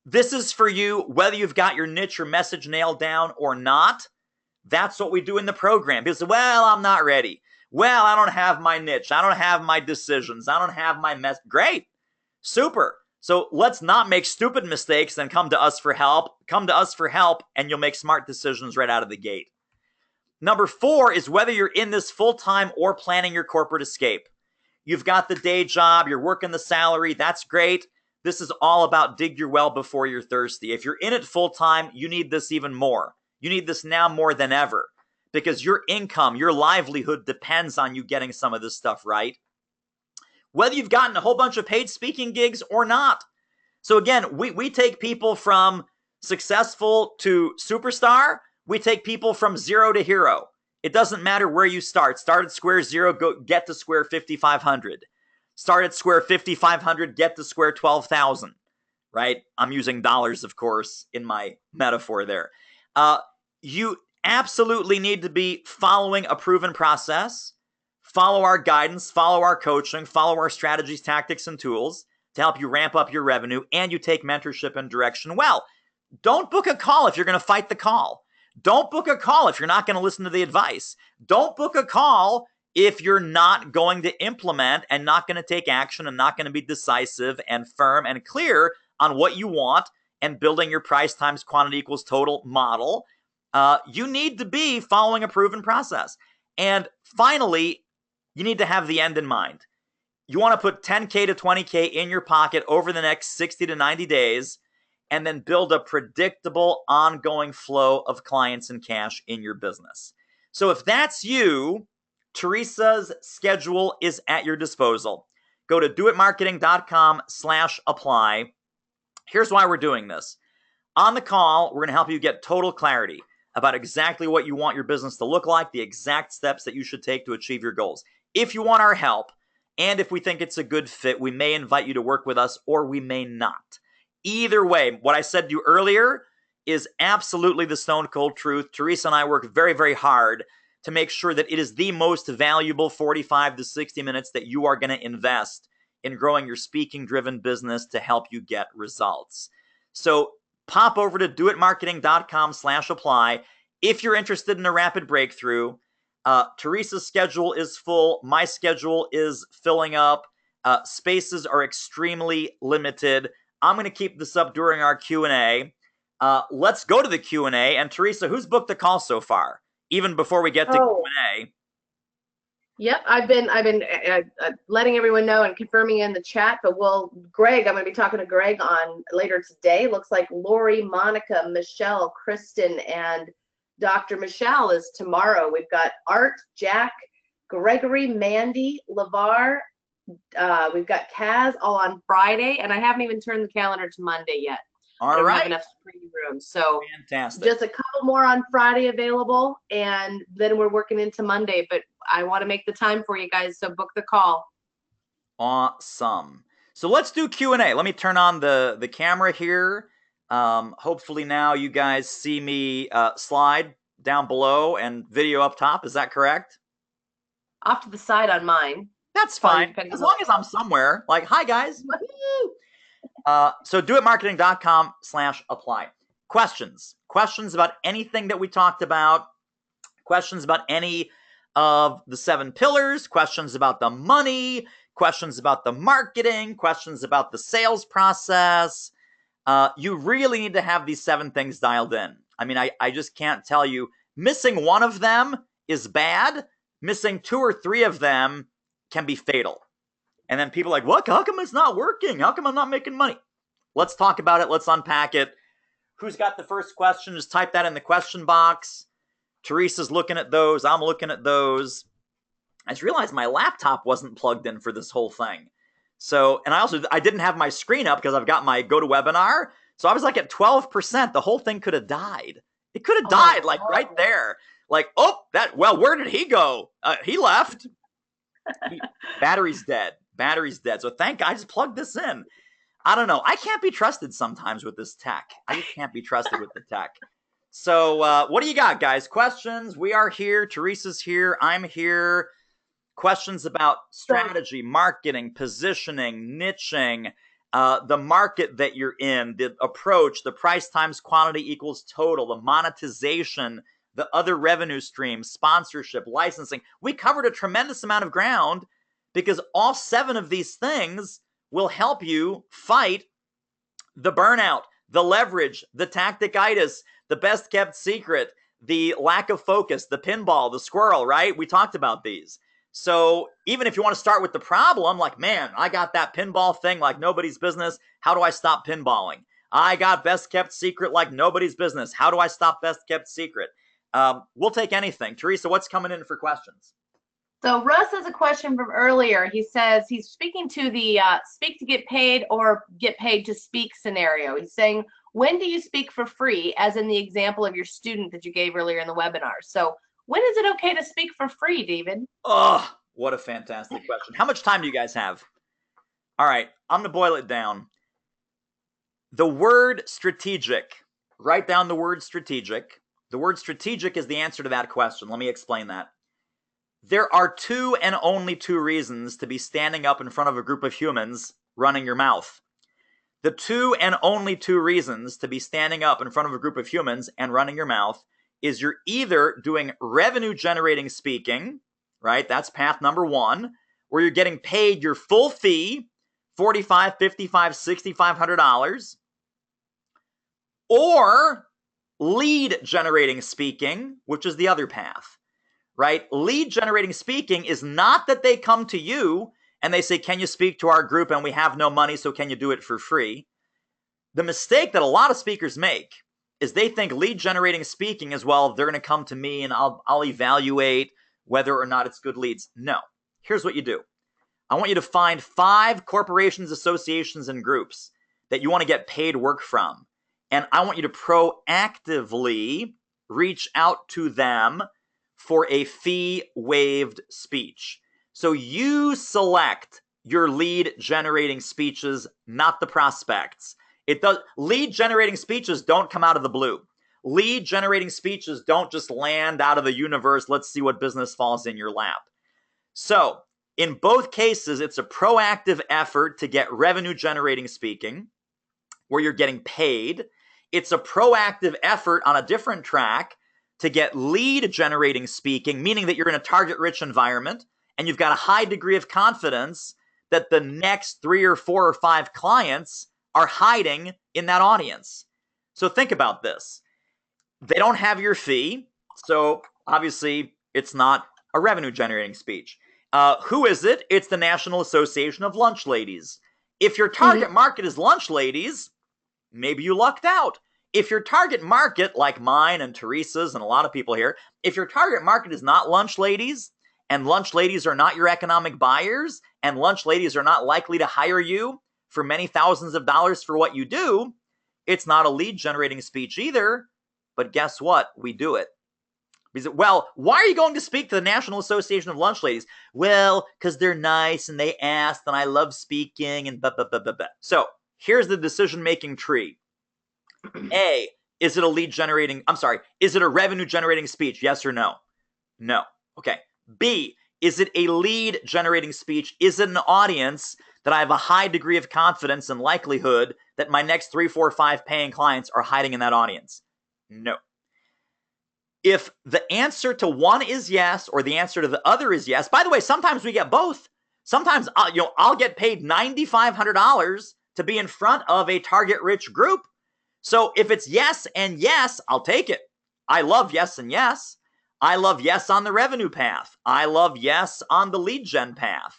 This is for you whether you've got your niche or message nailed down or not. That's what we do in the program. People say, well, I'm not ready. Well, I don't have my niche. I don't have my decisions. I don't have my mess. Great. Super. So let's not make stupid mistakes and come to us for help. Come to us for help and you'll make smart decisions right out of the gate. Number 4 is whether you're in this full-time or planning your corporate escape. You've got the day job. You're working the salary. That's great. This is all about dig your well before you're thirsty. If you're in it full-time, you need this even more. You need this now more than ever because your income, your livelihood depends on you getting some of this stuff right. Whether you've gotten a whole bunch of paid speaking gigs or not. So again, we take people from successful to superstar. We take people from 0 to hero. It doesn't matter where you start. Start at square 0, go get to square 5,500. Start at square 5,500, get to square 12,000, right? I'm using dollars, of course, in my metaphor there. You absolutely need to be following a proven process. Follow our guidance, follow our coaching, follow our strategies, tactics, and tools to help you ramp up your revenue, and you take mentorship and direction well. Don't book a call if you're going to fight the call. Don't book a call if you're not going to listen to the advice. Don't book a call if you're not going to implement and not going to take action and not going to be decisive and firm and clear on what you want and building your price times quantity equals total model. You need to be following a proven process. And finally, you need to have the end in mind. You want to put 10K to 20K in your pocket over the next 60 to 90 days and then build a predictable ongoing flow of clients and cash in your business. So if that's you, Teresa's schedule is at your disposal. Go to doitmarketing.com/apply. Here's why we're doing this. On the call, we're going to help you get total clarity about exactly what you want your business to look like, the exact steps that you should take to achieve your goals. If you want our help, and if we think it's a good fit, we may invite you to work with us or we may not. Either way, what I said to you earlier is absolutely the stone cold truth. Teresa and I work very, very hard to make sure that it is the most valuable 45 to 60 minutes that you are going to invest in growing your speaking-driven business to help you get results. So pop over to doitmarketing.com/apply. If you're interested in a rapid breakthrough, Teresa's schedule is full. My schedule is filling up. Spaces are extremely limited. I'm going to keep this up during our Q&A. Let's go to the Q&A. And Teresa, who's booked the call so far? Even before we get to Q&A. Yep, I've been letting everyone know and confirming in the chat. But Greg, I'm going to be talking to Greg on later today. Looks like Lori, Monica, Michelle, Kristen, and Dr. Michelle is tomorrow. We've got Art, Jack, Gregory, Mandy, LeVar. We've got Kaz all on Friday, and I haven't even turned the calendar to Monday yet. All right. Have enough screen room. So fantastic. Just a couple more on Friday available, and then we're working into Monday. But I want to make the time for you guys, so book the call. Awesome. So let's do Q&A. Let me turn on the camera here. Hopefully now you guys see me slide down below and video up top. Is that correct? Off to the side on mine. That's fine. As long as I'm somewhere. Like, hi, guys. So doitmarketing.com/apply. Questions about anything that we talked about. Questions about any of the 7 pillars. Questions about the money. Questions about the marketing. Questions about the sales process. You really need to have these 7 things dialed in. I mean, I just can't tell you. Missing one of them is bad. Missing 2 or 3 of them can be fatal. And then people are like, what? How come it's not working? How come I'm not making money? Let's talk about it. Let's unpack it. Who's got the first question? Just type that in the question box. Teresa's looking at those. I'm looking at those. I just realized my laptop wasn't plugged in for this whole thing. So, and I didn't have my screen up because I've got my GoToWebinar. So I was like at 12%. The whole thing could have died It could have Oh my died like God. right there. Like, oh, where did he go? He left. Battery's dead. Battery's dead. So thank God I just plugged this in. I don't know. I can't be trusted sometimes with this tech. I just can't be trusted with the tech. So what do you got, guys? Questions? We are here. Teresa's here. I'm here. Questions about strategy, marketing, positioning, niching, the market that you're in, the approach, the price times quantity equals total, the monetization, the other revenue streams, sponsorship, licensing. We covered a tremendous amount of ground because all 7 of these things will help you fight the burnout, the leverage, the tacticitis, the best kept secret, the lack of focus, the pinball, the squirrel, right? We talked about these. So even if you want to start with the problem, like, man, I got that pinball thing like nobody's business. How do I stop pinballing? I got best kept secret like nobody's business. How do I stop best kept secret? We'll take anything. Teresa, what's coming in for questions? So Russ has a question from earlier. He says he's speaking to the speak to get paid or get paid to speak scenario. He's saying, when do you speak for free, as in the example of your student that you gave earlier in the webinar? So when is it okay to speak for free, David? Oh, what a fantastic question. How much time do you guys have? All right, I'm going to boil it down. The word strategic, write down the word strategic. The word strategic is the answer to that question. Let me explain that. There are 2 and only 2 reasons to be standing up in front of a group of humans running your mouth. The 2 and only 2 reasons to be standing up in front of a group of humans and running your mouth is you're either doing revenue generating speaking, right? That's path number 1, where you're getting paid your full fee, $4,500, $5,500, $6,500, or lead generating speaking, which is the other path, right? Lead generating speaking is not that they come to you and they say, can you speak to our group and we have no money, so can you do it for free? The mistake that a lot of speakers make is they think lead generating speaking is, well, they're going to come to me and I'll evaluate whether or not it's good leads. No. Here's what you do. I want you to find 5 corporations, associations, and groups that you want to get paid work from. And I want you to proactively reach out to them for a fee-waived speech. So you select your lead-generating speeches, not the prospects. Lead-generating speeches don't come out of the blue. Lead-generating speeches don't just land out of the universe. Let's see what business falls in your lap. So in both cases, it's a proactive effort to get revenue-generating speaking, where you're getting paid. It's a proactive effort on a different track to get lead-generating speaking, meaning that you're in a target-rich environment and you've got a high degree of confidence that the next 3 or 4 or 5 clients are hiding in that audience. So think about this. They don't have your fee, so obviously it's not a revenue-generating speech. Who is it? It's the National Association of Lunch Ladies. If your target market is lunch ladies, maybe you lucked out. If your target market, like mine and Teresa's and a lot of people here, if your target market is not lunch ladies, and lunch ladies are not your economic buyers, and lunch ladies are not likely to hire you for many thousands of dollars for what you do, it's not a lead-generating speech either. But guess what? We do it. Because, well, why are you going to speak to the National Association of Lunch Ladies? Well, because they're nice and they asked and I love speaking and blah, blah, blah, blah, blah. So here's the decision-making tree. A, is it a is it a revenue-generating speech? Yes or no? No. Okay. B, is it a lead-generating speech? Is it an audience that I have a high degree of confidence and likelihood that my next 3, 4, 5 paying clients are hiding in that audience? No. If the answer to one is yes, or the answer to the other is yes, by the way, sometimes we get both. Sometimes I'll get paid $9,500 to be in front of a target-rich group. So if it's yes and yes, I'll take it. I love yes and yes. I love yes on the revenue path. I love yes on the lead gen path.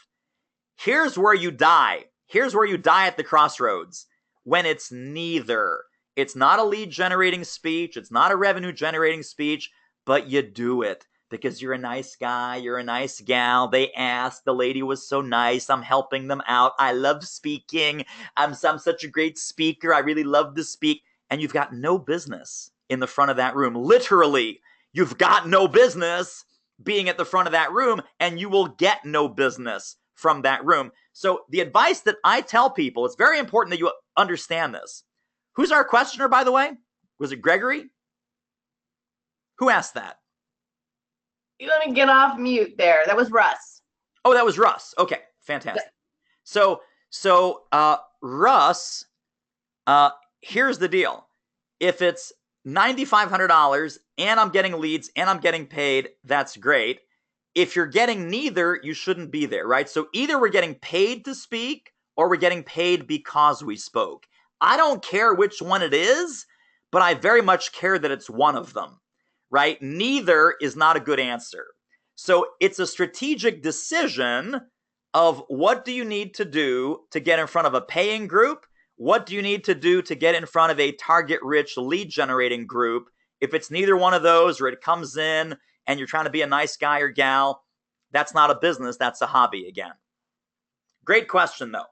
Here's where you die. Here's where you die at the crossroads. When it's neither. It's not a lead generating speech. It's not a revenue generating speech, but you do it because you're a nice guy. You're a nice gal. They asked. The lady was so nice. I'm helping them out. I love speaking. I'm such a great speaker. I really love to speak. And you've got no business in the front of that room. Literally, you've got no business being at the front of that room, and you will get no business from that room. So the advice that I tell people, it's very important that you understand this. Who's our questioner, by the way? Was it Gregory? Who asked that? You let me get off mute there. That was Russ. Oh, that was Russ. Okay, fantastic. So Russ, here's the deal. If it's $9,500 and I'm getting leads and I'm getting paid, that's great. If you're getting neither, you shouldn't be there, right? So either we're getting paid to speak or we're getting paid because we spoke. I don't care which one it is, but I very much care that it's one of them, right? Neither is not a good answer. So it's a strategic decision of what do you need to do to get in front of a paying group? What do you need to do to get in front of a target-rich lead-generating group? If it's neither one of those, or it comes in and you're trying to be a nice guy or gal, that's not a business, that's a hobby again. Great question, though.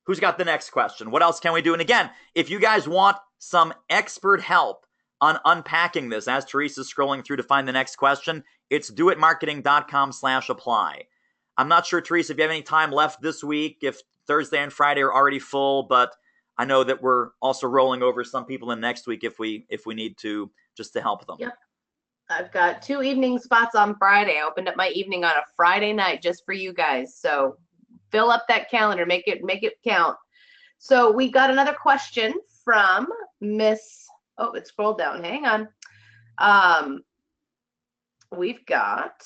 Who's got the next question? What else can we do? And again, if you guys want some expert help on unpacking this, as Teresa's scrolling through to find the next question, it's doitmarketing.com/apply. I'm not sure, Teresa, if you have any time left this week, if Thursday and Friday are already full, but I know that we're also rolling over some people in next week if we need to, just to help them. Yep. I've got 2 evening spots on Friday. I opened up my evening on a Friday night just for you guys. So fill up that calendar, make it count. So we got another question from Miss, oh, it scrolled down. Hang on. We've got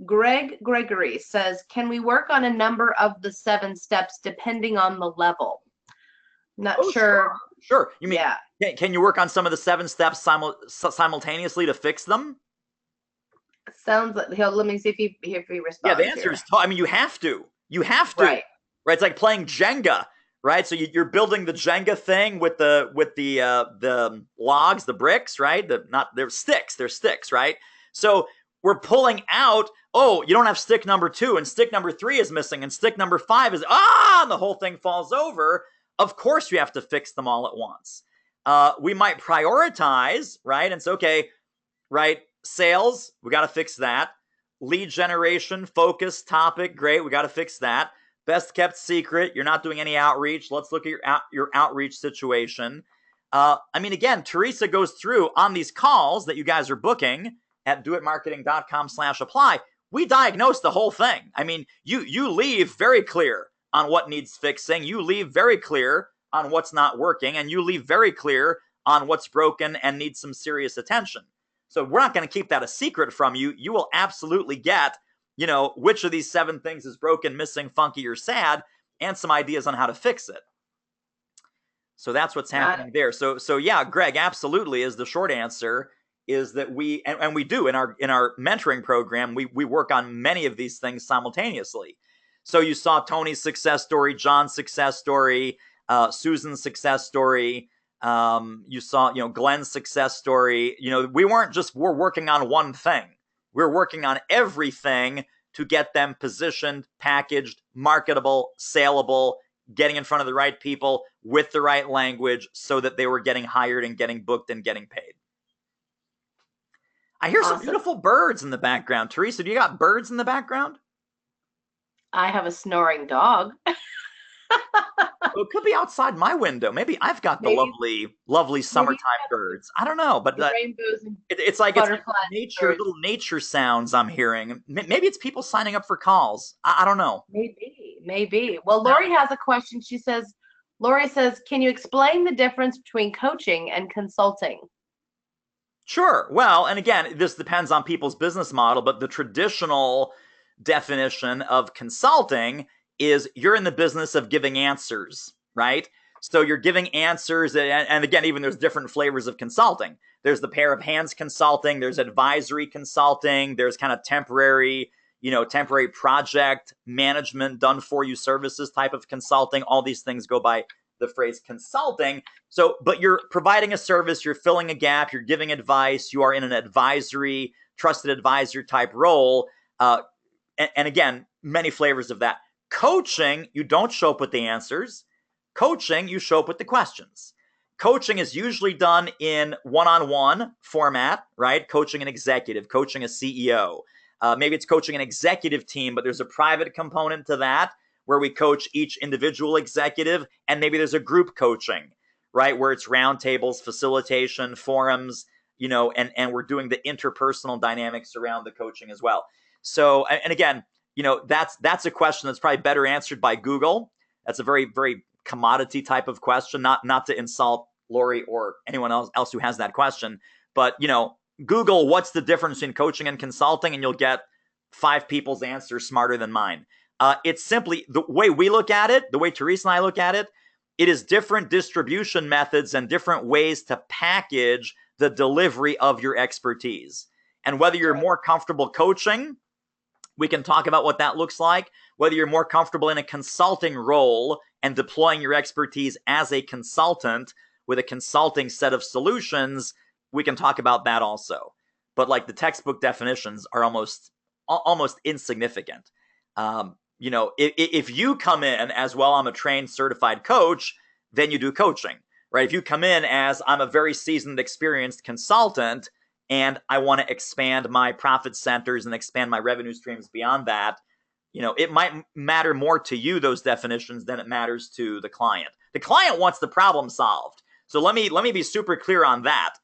Gregory says, can we work on a number of the 7 steps depending on the level? Not sure. Sure. You mean, can you work on some of the 7 steps simultaneously to fix them? Sounds like let me see if he responds. Yeah, the answer is, I mean, you have to. Right. It's like playing Jenga, right? So you're building the Jenga thing with the logs, the bricks, right? They're sticks, right? So we're pulling out, oh, you don't have stick number 2, and stick number 3 is missing, and stick number 5 is, and the whole thing falls over. Of course you have to fix them all at once. We might prioritize, right? And so, okay, right, sales, we got to fix that. Lead generation, focus, topic, great, we got to fix that. Best kept secret, you're not doing any outreach. Let's look at your outreach situation. I mean, again, Teresa goes through on these calls that you guys are booking at doitmarketing.com/apply. We diagnose the whole thing. I mean, you leave very clear on what needs fixing. You leave very clear on what's not working, and you leave very clear on what's broken and needs some serious attention. So we're not going to keep that a secret from you. You will absolutely get, which of these 7 things is broken, missing, funky, or sad, and some ideas on how to fix it. So that's what's happening there. So yeah, Greg, absolutely is the short answer, is that we do in our mentoring program, we work on many of these things simultaneously. So you saw Tony's success story, John's success story, Susan's success story. You saw, Glenn's success story. We're working on one thing. We're working on everything to get them positioned, packaged, marketable, saleable, getting in front of the right people with the right language so that they were getting hired and getting booked and getting paid. I hear some beautiful birds in the background. Teresa, do you got birds in the background? I have a snoring dog. Well, it could be outside my window. Maybe I've got the lovely summertime birds. I don't know, but it's like it's little nature sounds I'm hearing. Maybe it's people signing up for calls. I don't know. Maybe. Well, Lori has a question. Lori says, can you explain the difference between coaching and consulting? Sure. Well, and again, this depends on people's business model, but the traditional definition of consulting is you're in the business of giving answers, right? So you're giving answers, and again, even there's different flavors of consulting. There's the pair of hands consulting, there's advisory consulting, there's kind of temporary project management, done for you services type of consulting. All these things go by the phrase consulting. So, but you're providing a service, you're filling a gap, you're giving advice, you are in an advisory, trusted advisor type role. And again, many flavors of that. Coaching, you don't show up with the answers. Coaching, you show up with the questions. Coaching is usually done in one-on-one format, right? Coaching an executive, coaching a CEO. Maybe it's coaching an executive team, but there's a private component to that where we coach each individual executive, and maybe there's a group coaching, right? Where it's roundtables, facilitation, forums, and we're doing the interpersonal dynamics around the coaching as well. So, and again, that's a question that's probably better answered by Google. That's a very, very commodity type of question, not to insult Lori or anyone else who has that question, but Google what's the difference in coaching and consulting, and you'll get 5 people's answers smarter than mine. It's simply the way we look at it, the way Teresa and I look at it. It is different distribution methods and different ways to package the delivery of your expertise. And whether you're more comfortable coaching, we can talk about what that looks like. Whether you're more comfortable in a consulting role and deploying your expertise as a consultant with a consulting set of solutions, we can talk about that also. But like the textbook definitions are almost insignificant. If you come in as, well, I'm a trained certified coach, then you do coaching, right? If you come in as, I'm a very seasoned, experienced consultant, and I want to expand my profit centers and expand my revenue streams beyond that, it might matter more to you, those definitions, than it matters to the client. The client wants the problem solved. So let me be super clear on that.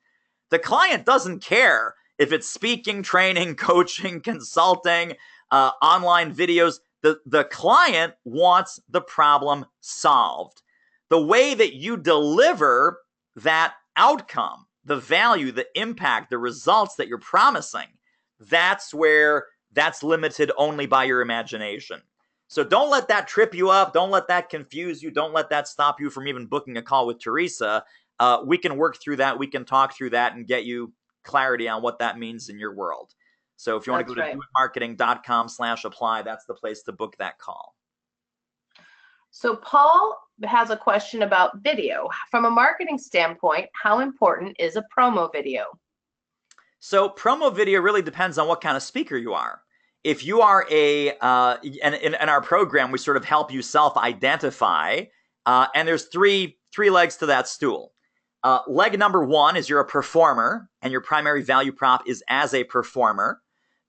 The client doesn't care if it's speaking, training, coaching, consulting, online videos. The client wants the problem solved. The way that you deliver that outcome, the value, the impact, the results that you're promising, that's limited only by your imagination. So don't let that trip you up. Don't let that confuse you. Don't let that stop you from even booking a call with Teresa. We can work through that. We can talk through that and get you clarity on what that means in your world. So if you want to go to doitmarketing.com/apply, that's the place to book that call. So Paul has a question about video. From a marketing standpoint, how important is a promo video? So promo video really depends on what kind of speaker you are. If you are and in our program, we sort of help you self-identify, and there's three legs to that stool. Leg number 1 is you're a performer, and your primary value prop is as a performer.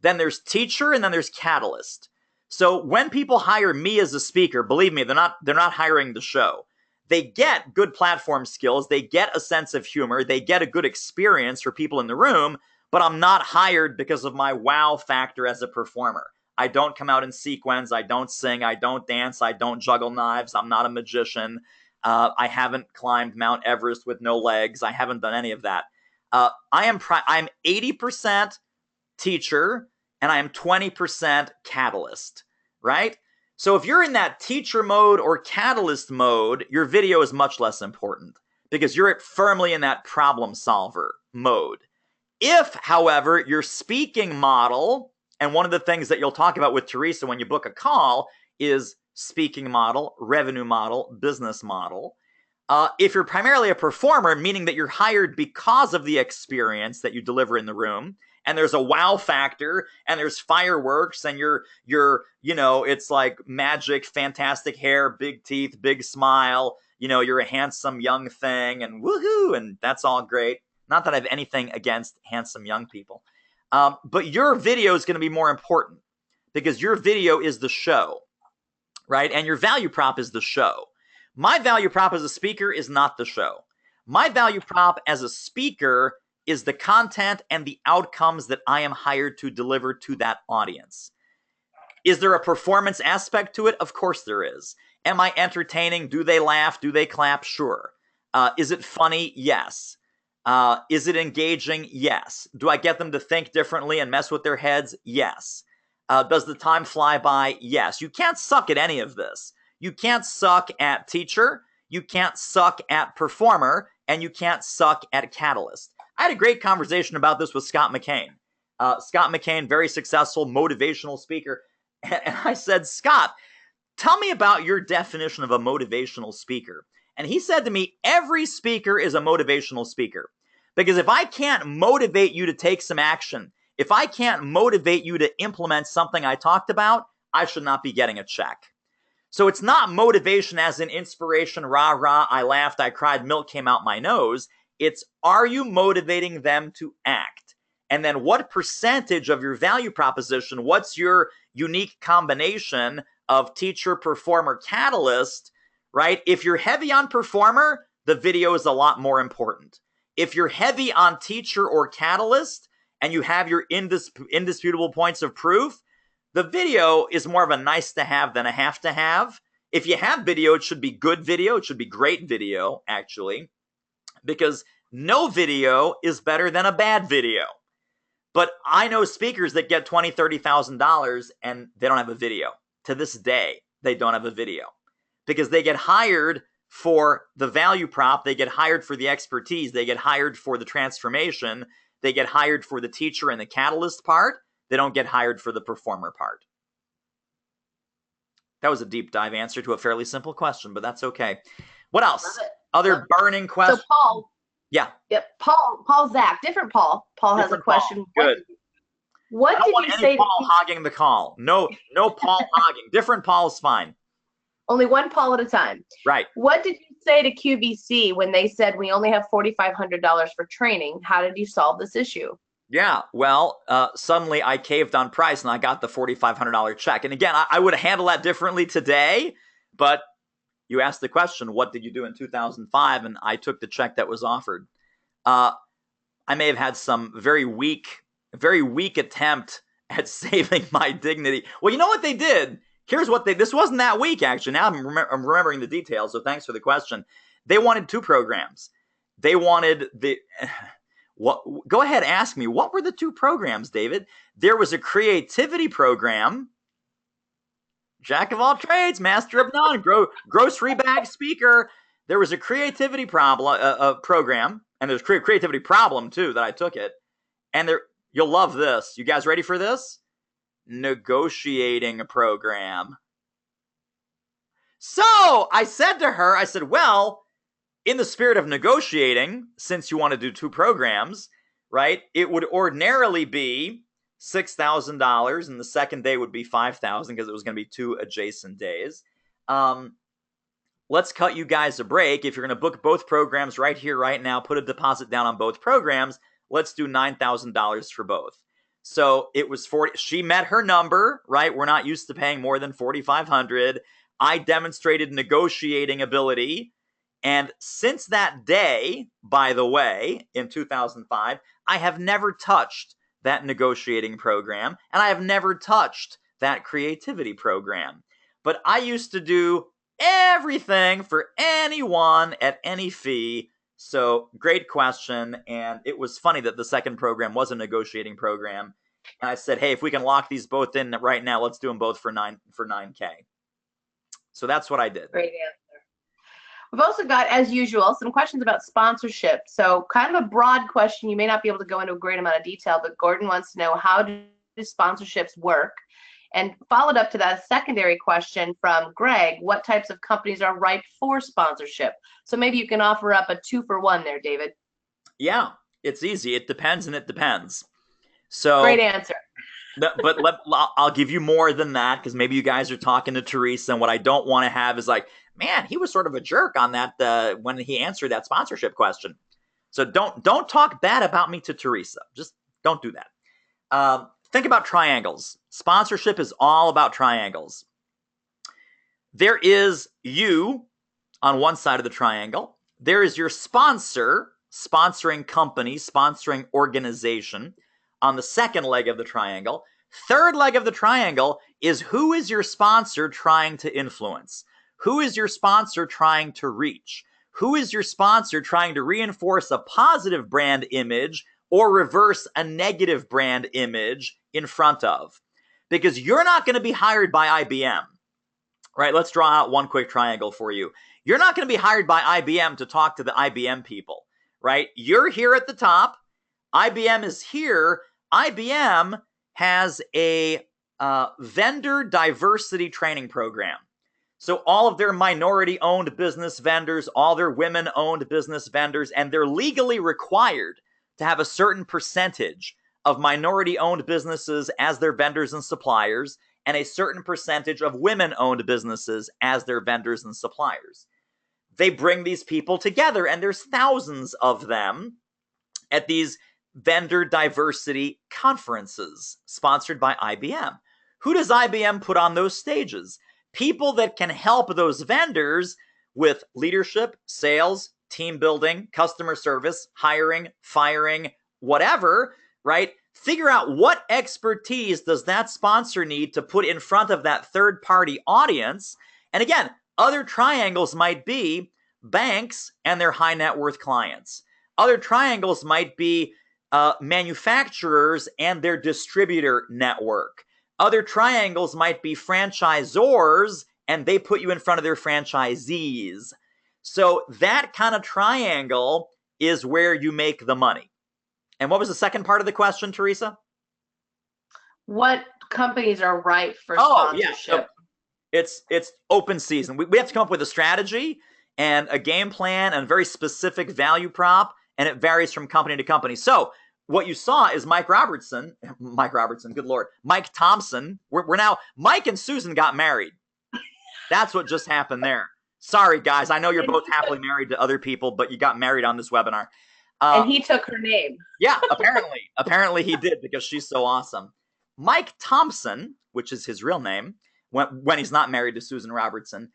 Then there's teacher, and then there's catalyst. So when people hire me as a speaker, believe me, they're not hiring the show. They get good platform skills, they get a sense of humor, they get a good experience for people in the room, but I'm not hired because of my wow factor as a performer. I don't come out in sequins, I don't sing, I don't dance, I don't juggle knives, I'm not a magician. I haven't climbed Mount Everest with no legs. I haven't done any of that. I'm 80% teacher, and I am 20% catalyst, right? So if you're in that teacher mode or catalyst mode, your video is much less important because you're firmly in that problem solver mode. If, however, your speaking model, and one of the things that you'll talk about with Teresa when you book a call is speaking model, revenue model, business model. If you're primarily a performer, meaning that you're hired because of the experience that you deliver in the room, and there's a wow factor, and there's fireworks, and you're it's like magic, fantastic hair, big teeth, big smile, you're a handsome young thing, and woohoo, and that's all great. Not that I have anything against handsome young people. But your video is going to be more important because your video is the show, right? And your value prop is the show. My value prop as a speaker is not the show. My value prop as a speaker is the content and the outcomes that I am hired to deliver to that audience. Is there a performance aspect to it? Of course there is. Am I entertaining? Do they laugh? Do they clap? Sure. Is it funny? Yes. Is it engaging? Yes. Do I get them to think differently and mess with their heads? Yes. Does the time fly by? Yes. You can't suck at any of this. You can't suck at teacher, you can't suck at performer, and you can't suck at catalyst. I had a great conversation about this with Scott McCain. Scott McCain, very successful motivational speaker. And I said, Scott, tell me about your definition of a motivational speaker. And he said to me, every speaker is a motivational speaker. Because if I can't motivate you to take some action, if I can't motivate you to implement something I talked about, I should not be getting a check. So it's not motivation as in inspiration, rah, rah, I laughed, I cried, milk came out my nose. It's, are you motivating them to act? And then what percentage of your value proposition, what's your unique combination of teacher, performer, catalyst, right? If you're heavy on performer, the video is a lot more important. If you're heavy on teacher or catalyst and you have your indisputable points of proof, the video is more of a nice to have than a have to have. If you have video, it should be good video. It should be great video, actually, because no video is better than a bad video. But I know speakers that get $20,000, $30,000 and they don't have a video. To this day, they don't have a video because they get hired for the value prop. They get hired for the expertise. They get hired for the transformation. They get hired for the teacher and the catalyst part. They don't get hired for the performer part. That was a deep dive answer to a fairly simple question, but that's okay. What else? Other burning questions? So Paul. Yeah. Yep. Paul Zach. Different Paul. Paul has a question. Paul. Good. What did you say? Paul hogging the call. No Paul hogging. Different Paul is fine. Only one Paul at a time. Right. What did you say to QVC when they said we only have $4,500 for training? How did you solve this issue? Yeah, well, suddenly I caved on price and I got the $4,500 check. And again, I would have handled that differently today, but you asked the question, what did you do in 2005? And I took the check that was offered. I may have had some very weak attempt at saving my dignity. Well, you know what they did? Here's what this wasn't that weak, actually. Now I'm remembering the details, so thanks for the question. They wanted 2 programs. They wanted go ahead, ask me, what were the 2 programs, David? There was a creativity program, jack of all trades, master of none, grocery bag speaker. There was a creativity program, and there's creativity problem too that I took it. And you'll love this. You guys ready for this? Negotiating program. So I said to her, well, in the spirit of negotiating, since you want to do 2 programs, right, it would ordinarily be $6,000, and the second day would be $5,000 because it was going to be 2 adjacent days. Let's cut you guys a break. If you're going to book both programs right here, right now, put a deposit down on both programs, let's do $9,000 for both. So it was 40. She met her number, right? We're not used to paying more than $4,500. I demonstrated negotiating ability. And since that day, by the way, in 2005, I have never touched that negotiating program, and I have never touched that creativity program. But I used to do everything for anyone at any fee. So great question. And it was funny that the second program was a negotiating program. And I said, hey, if we can lock these both in right now, let's do them both for $9K. So that's what I did. Great answer. We've also got, as usual, some questions about sponsorship. So kind of a broad question. You may not be able to go into a great amount of detail, but Gordon wants to know, how do sponsorships work? And followed up to that, a secondary question from Greg, what types of companies are ripe for sponsorship? So maybe you can offer up a 2-for-1 there, David. Yeah, it's easy. It depends and it depends. So great answer. But I'll give you more than that, because maybe you guys are talking to Teresa, and what I don't want to have is like, man, he was sort of a jerk on that when he answered that sponsorship question. So don't talk bad about me to Teresa. Just don't do that. Think about triangles. Sponsorship is all about triangles. There is you on one side of the triangle. There is your sponsor, sponsoring company, sponsoring organization, on the second leg of the triangle. Third leg of the triangle is, who is your sponsor trying to influence? Who is your sponsor trying to reach? Who is your sponsor trying to reinforce a positive brand image or reverse a negative brand image in front of? Because you're not going to be hired by IBM, right? Let's draw out one quick triangle for you. You're not going to be hired by IBM to talk to the IBM people, right? You're here at the top. IBM is here. IBM has a vendor diversity training program. So all of their minority-owned business vendors, all their women-owned business vendors, and they're legally required to have a certain percentage of minority-owned businesses as their vendors and suppliers, and a certain percentage of women-owned businesses as their vendors and suppliers. They bring these people together, and there's thousands of them at these vendor diversity conferences sponsored by IBM. Who does IBM put on those stages? People that can help those vendors with leadership, sales, team building, customer service, hiring, firing, whatever, right? Figure out what expertise does that sponsor need to put in front of that third-party audience. And again, other triangles might be banks and their high net worth clients. Other triangles might be manufacturers and their distributor network. Other triangles might be franchisors and they put you in front of their franchisees. So that kind of triangle is where you make the money. And what was the second part of the question, Teresa? What companies are ripe for sponsorship? Yeah. So it's open season. We have to come up with a strategy and a game plan and a very specific value prop, and it varies from company to company. So what you saw is Mike Thompson, we're now, Mike and Susan got married. That's what just happened there. Sorry, guys. I know you're both happily married to other people, but you got married on this webinar. And he took her name. Yeah, apparently. Apparently he did, because she's so awesome. Mike Thompson, which is his real name, when he's not married to Susan Robertson,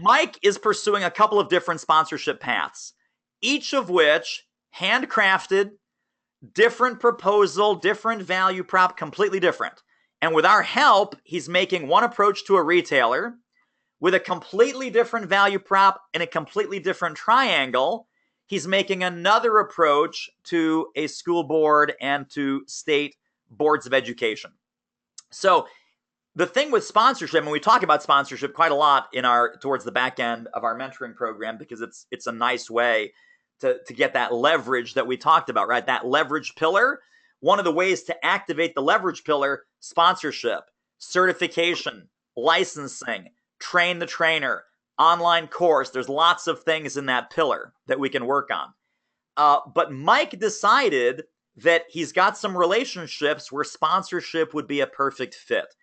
Mike is pursuing a couple of different sponsorship paths, each of which handcrafted, different proposal, different value prop, completely different. And with our help, he's making one approach to a retailer with a completely different value prop and a completely different triangle. He's making another approach to a school board and to state boards of education. So the thing with sponsorship, and we talk about sponsorship quite a lot towards the back end of our mentoring program, because it's a nice way to get that leverage that we talked about, right? That leverage pillar. One of the ways to activate the leverage pillar: sponsorship, certification, licensing, train the trainer, online course. There's lots of things in that pillar that we can work on. But Mike decided that he's got some relationships where sponsorship would be a perfect fit.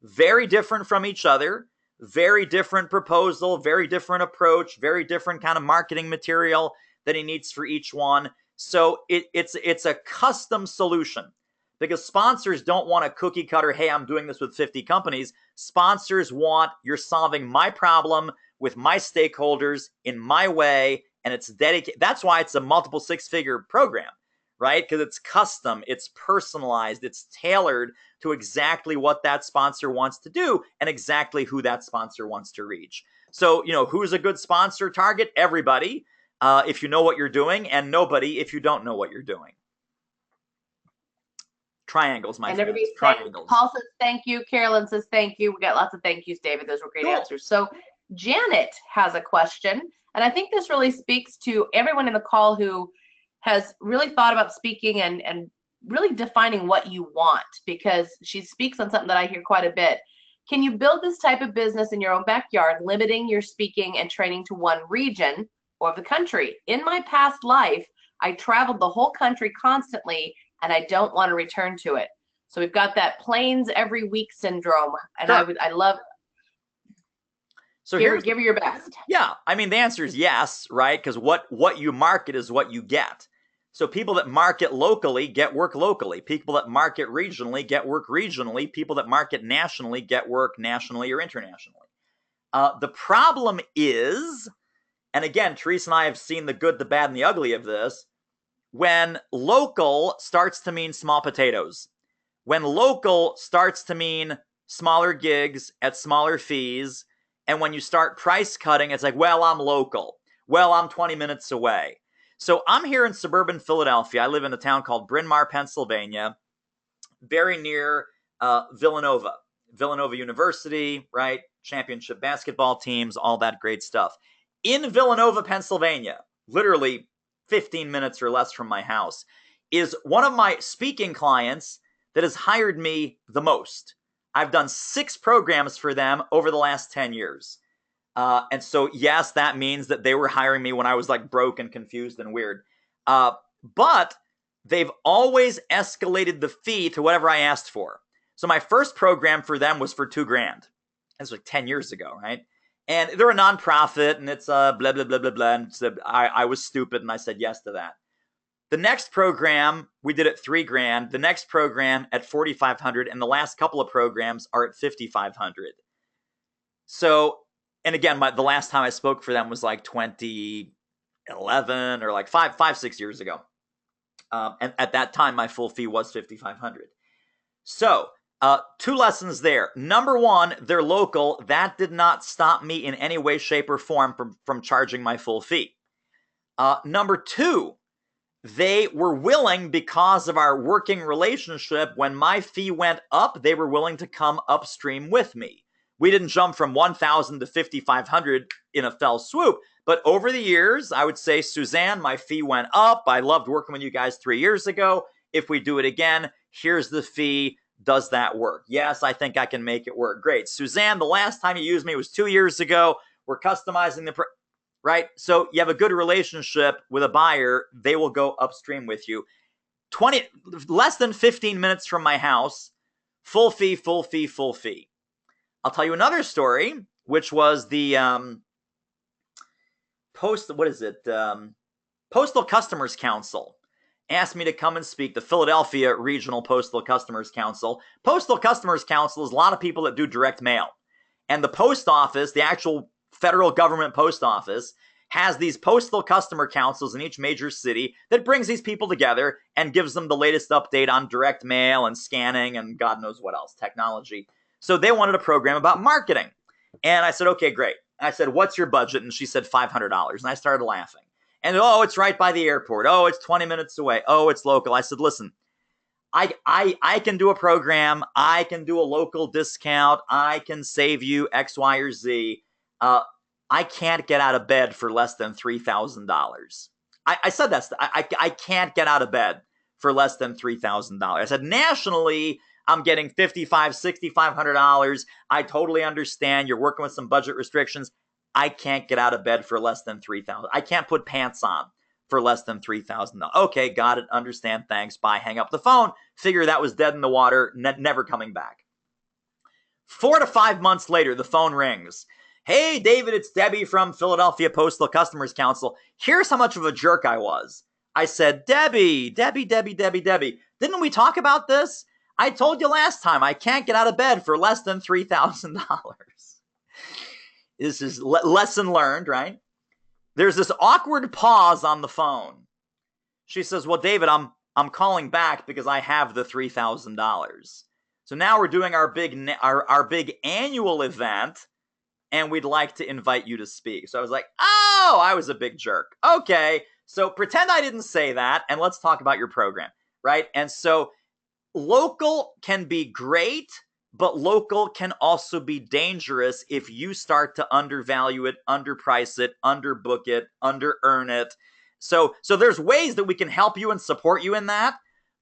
Very different from each other, very different proposal, very different approach, very different kind of marketing material that he needs for each one. So it's a custom solution, because sponsors don't want a cookie cutter, hey, I'm doing this with 50 companies. Sponsors want, you're solving my problem with my stakeholders in my way, and it's dedicated. That's why it's a multiple six-figure program, right? Because it's custom, it's personalized, it's tailored to exactly what that sponsor wants to do and exactly who that sponsor wants to reach. So, who's a good sponsor target? Everybody, if you know what you're doing, and nobody if you don't know what you're doing. Triangles, my friends. Triangles. Paul says thank you. Carolyn says thank you. We got lots of thank yous, David. Those were great answers. So Janet has a question, and I think this really speaks to everyone in the call who has really thought about speaking and really defining what you want, because she speaks on something that I hear quite a bit. Can you build this type of business in your own backyard, limiting your speaking and training to one region or the country? In my past life, I traveled the whole country constantly, and I don't want to return to it. So we've got that planes every week syndrome, and sure. I love. So give her your best. Yeah, I mean, the answer is yes, right? Because what you market is what you get. So people that market locally get work locally. People that market regionally get work regionally. People that market nationally get work nationally or internationally. The problem is, and again, Teresa and I have seen the good, the bad, and the ugly of this, when local starts to mean small potatoes, when local starts to mean smaller gigs at smaller fees, and when you start price cutting, it's like, well, I'm local. Well, I'm 20 minutes away. So I'm here in suburban Philadelphia. I live in a town called Bryn Mawr, Pennsylvania, very near Villanova University, right? Championship basketball teams, all that great stuff. In Villanova, Pennsylvania, literally 15 minutes or less from my house, is one of my speaking clients that has hired me the most. I've done 6 programs for them over the last 10 years. And so, yes, that means that they were hiring me when I was like broke and confused and weird. But they've always escalated the fee to whatever I asked for. So my first program for them was for $2,000. That's like 10 years ago, right? And they're a nonprofit, and it's blah, blah, blah, blah, blah. And so I was stupid, and I said yes to that. The next program, we did at $3,000. The next program at $4,500, and the last couple of programs are at $5,500. So, and again, the last time I spoke for them was like 2011 or like 6 years ago. And at that time, my full fee was $5,500. So, 2 lessons there. Number one, they're local. That did not stop me in any way, shape, or form from charging my full fee. Number 2, they were willing, because of our working relationship, when my fee went up, they were willing to come upstream with me. We didn't jump from $1,000 to $5,500 in a fell swoop. But over the years, I would say, Suzanne, my fee went up. I loved working with you guys 3 years ago. If we do it again, here's the fee. Does that work? Yes, I think I can make it work. Great. Suzanne, the last time you used me was 2 years ago. We're customizing the right? So you have a good relationship with a buyer. They will go upstream with you. Less than 15 minutes from my house, full fee, full fee, full fee. I'll tell you another story, which was the Postal Customers Council asked me to come and speak, the Philadelphia Regional Postal Customers Council. Postal Customers Council is a lot of people that do direct mail. And the post office, the actual federal government post office, has these postal customer councils in each major city that brings these people together and gives them the latest update on direct mail and scanning and God knows what else, technology. So they wanted a program about marketing. And I said, okay, great. And I said, what's your budget? And she said $500. And I started laughing. And, oh, it's right by the airport. Oh, it's 20 minutes away. Oh, it's local. I said, listen, I can do a program. I can do a local discount. I can save you X, Y, or Z. I can't get out of bed for less than $3,000. I said that. I can't get out of bed for less than $3,000. I said, nationally, I'm getting $5,500, $6,500. I totally understand. You're working with some budget restrictions. I can't get out of bed for less than $3,000. I can't put pants on for less than $3,000. Okay, got it. Understand. Thanks. Bye. Hang up the phone. Figure that was dead in the water. Never coming back. 4 to 5 months later, the phone rings. Hey, David, it's Debbie from Philadelphia Postal Customers Council. Here's how much of a jerk I was. I said, Debbie, didn't we talk about this? I told you last time I can't get out of bed for less than $3,000. This is lesson learned, right? There's this awkward pause on the phone. She says, well, David, I'm calling back because I have the $3,000. So now we're doing our big annual event, and we'd like to invite you to speak. So I was like, oh, I was a big jerk. Okay, so pretend I didn't say that, and let's talk about your program, right? And so local can be great, but local can also be dangerous if you start to undervalue it, underprice it, underbook it, under-earn it. So there's ways that we can help you and support you in that,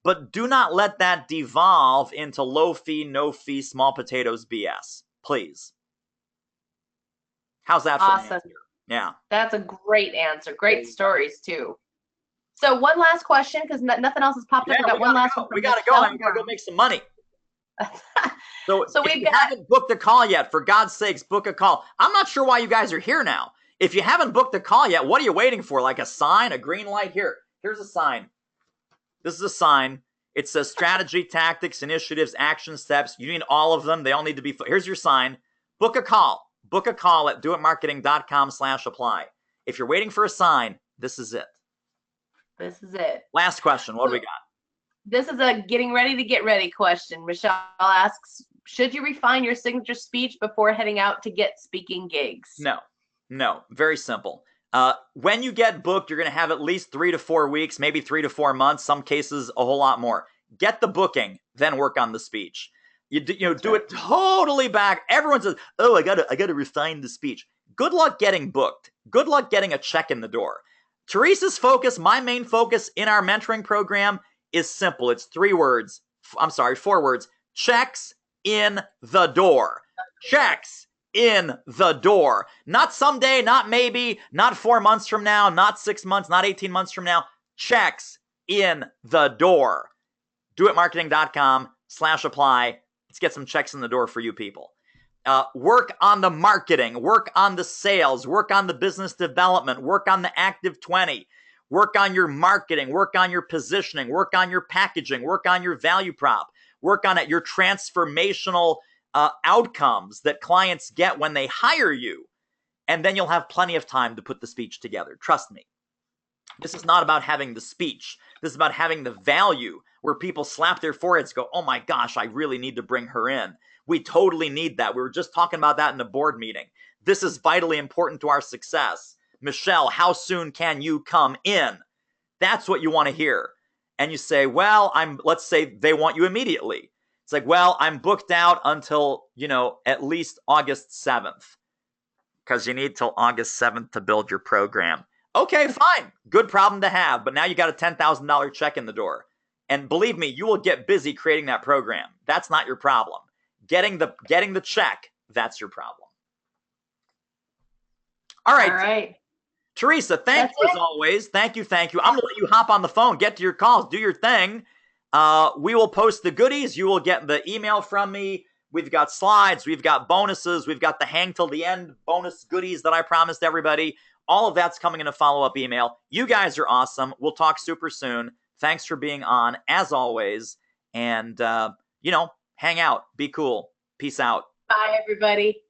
but do not let that devolve into low fee, no fee, small potatoes BS, please. How's that for awesome? An answer? Yeah. That's a great answer. Great stories, too. So one last question, because nothing else has popped up. We got one last one. We got to go. I'm going to go make some money. So if you haven't booked a call yet, for God's sakes, book a call. I'm not sure why you guys are here now. If you haven't booked a call yet, what are you waiting for? Like a sign, a green light? Here's a sign. This is a sign. It says strategy, tactics, initiatives, action steps. You need all of them. They all need to be. Here's your sign. Book a call. Book a call at doitmarketing.com/apply. If you're waiting for a sign, this is it. This is it. Last question. What do we got? This is a getting ready to get ready question. Michelle asks, should you refine your signature speech before heading out to get speaking gigs? No. Very simple. When you get booked, you're going to have at least 3 to 4 weeks, maybe 3 to 4 months, some cases a whole lot more. Get the booking, then work on the speech. You do it totally back. Everyone says, oh, I gotta refine the speech. Good luck getting booked. Good luck getting a check in the door. Teresa's focus, my main focus in our mentoring program is simple. It's 4 words. Checks in the door. Checks in the door. Not someday, not maybe, not 4 months from now, not 6 months, not 18 months from now. Checks in the door. doitmarketing.com/apply. Let's get some checks in the door for you people. Work on the marketing, work on the sales, work on the business development, work on the active 20, work on your marketing, work on your positioning, work on your packaging, work on your value prop, work on your transformational outcomes that clients get when they hire you. And then you'll have plenty of time to put the speech together. Trust me. This is not about having the speech. This is about having the value where people slap their foreheads, go, oh my gosh, I really need to bring her in. We totally need that. We were just talking about that in a board meeting. This is vitally important to our success. Michelle, how soon can you come in? That's what you want to hear. And you say, well, let's say they want you immediately. It's like, well, I'm booked out until, at least August 7th. Because you need till August 7th to build your program. Okay, fine. Good problem to have. But now you got a $10,000 check in the door. And believe me, you will get busy creating that program. That's not your problem. Getting the check, that's your problem. All right. Teresa, thank you as always. Thank you. I'm going to let you hop on the phone, get to your calls, do your thing. We will post the goodies. You will get the email from me. We've got slides. We've got bonuses. We've got the hang till the end bonus goodies that I promised everybody. All of that's coming in a follow-up email. You guys are awesome. We'll talk super soon. Thanks for being on, as always. And, hang out. Be cool. Peace out. Bye, everybody.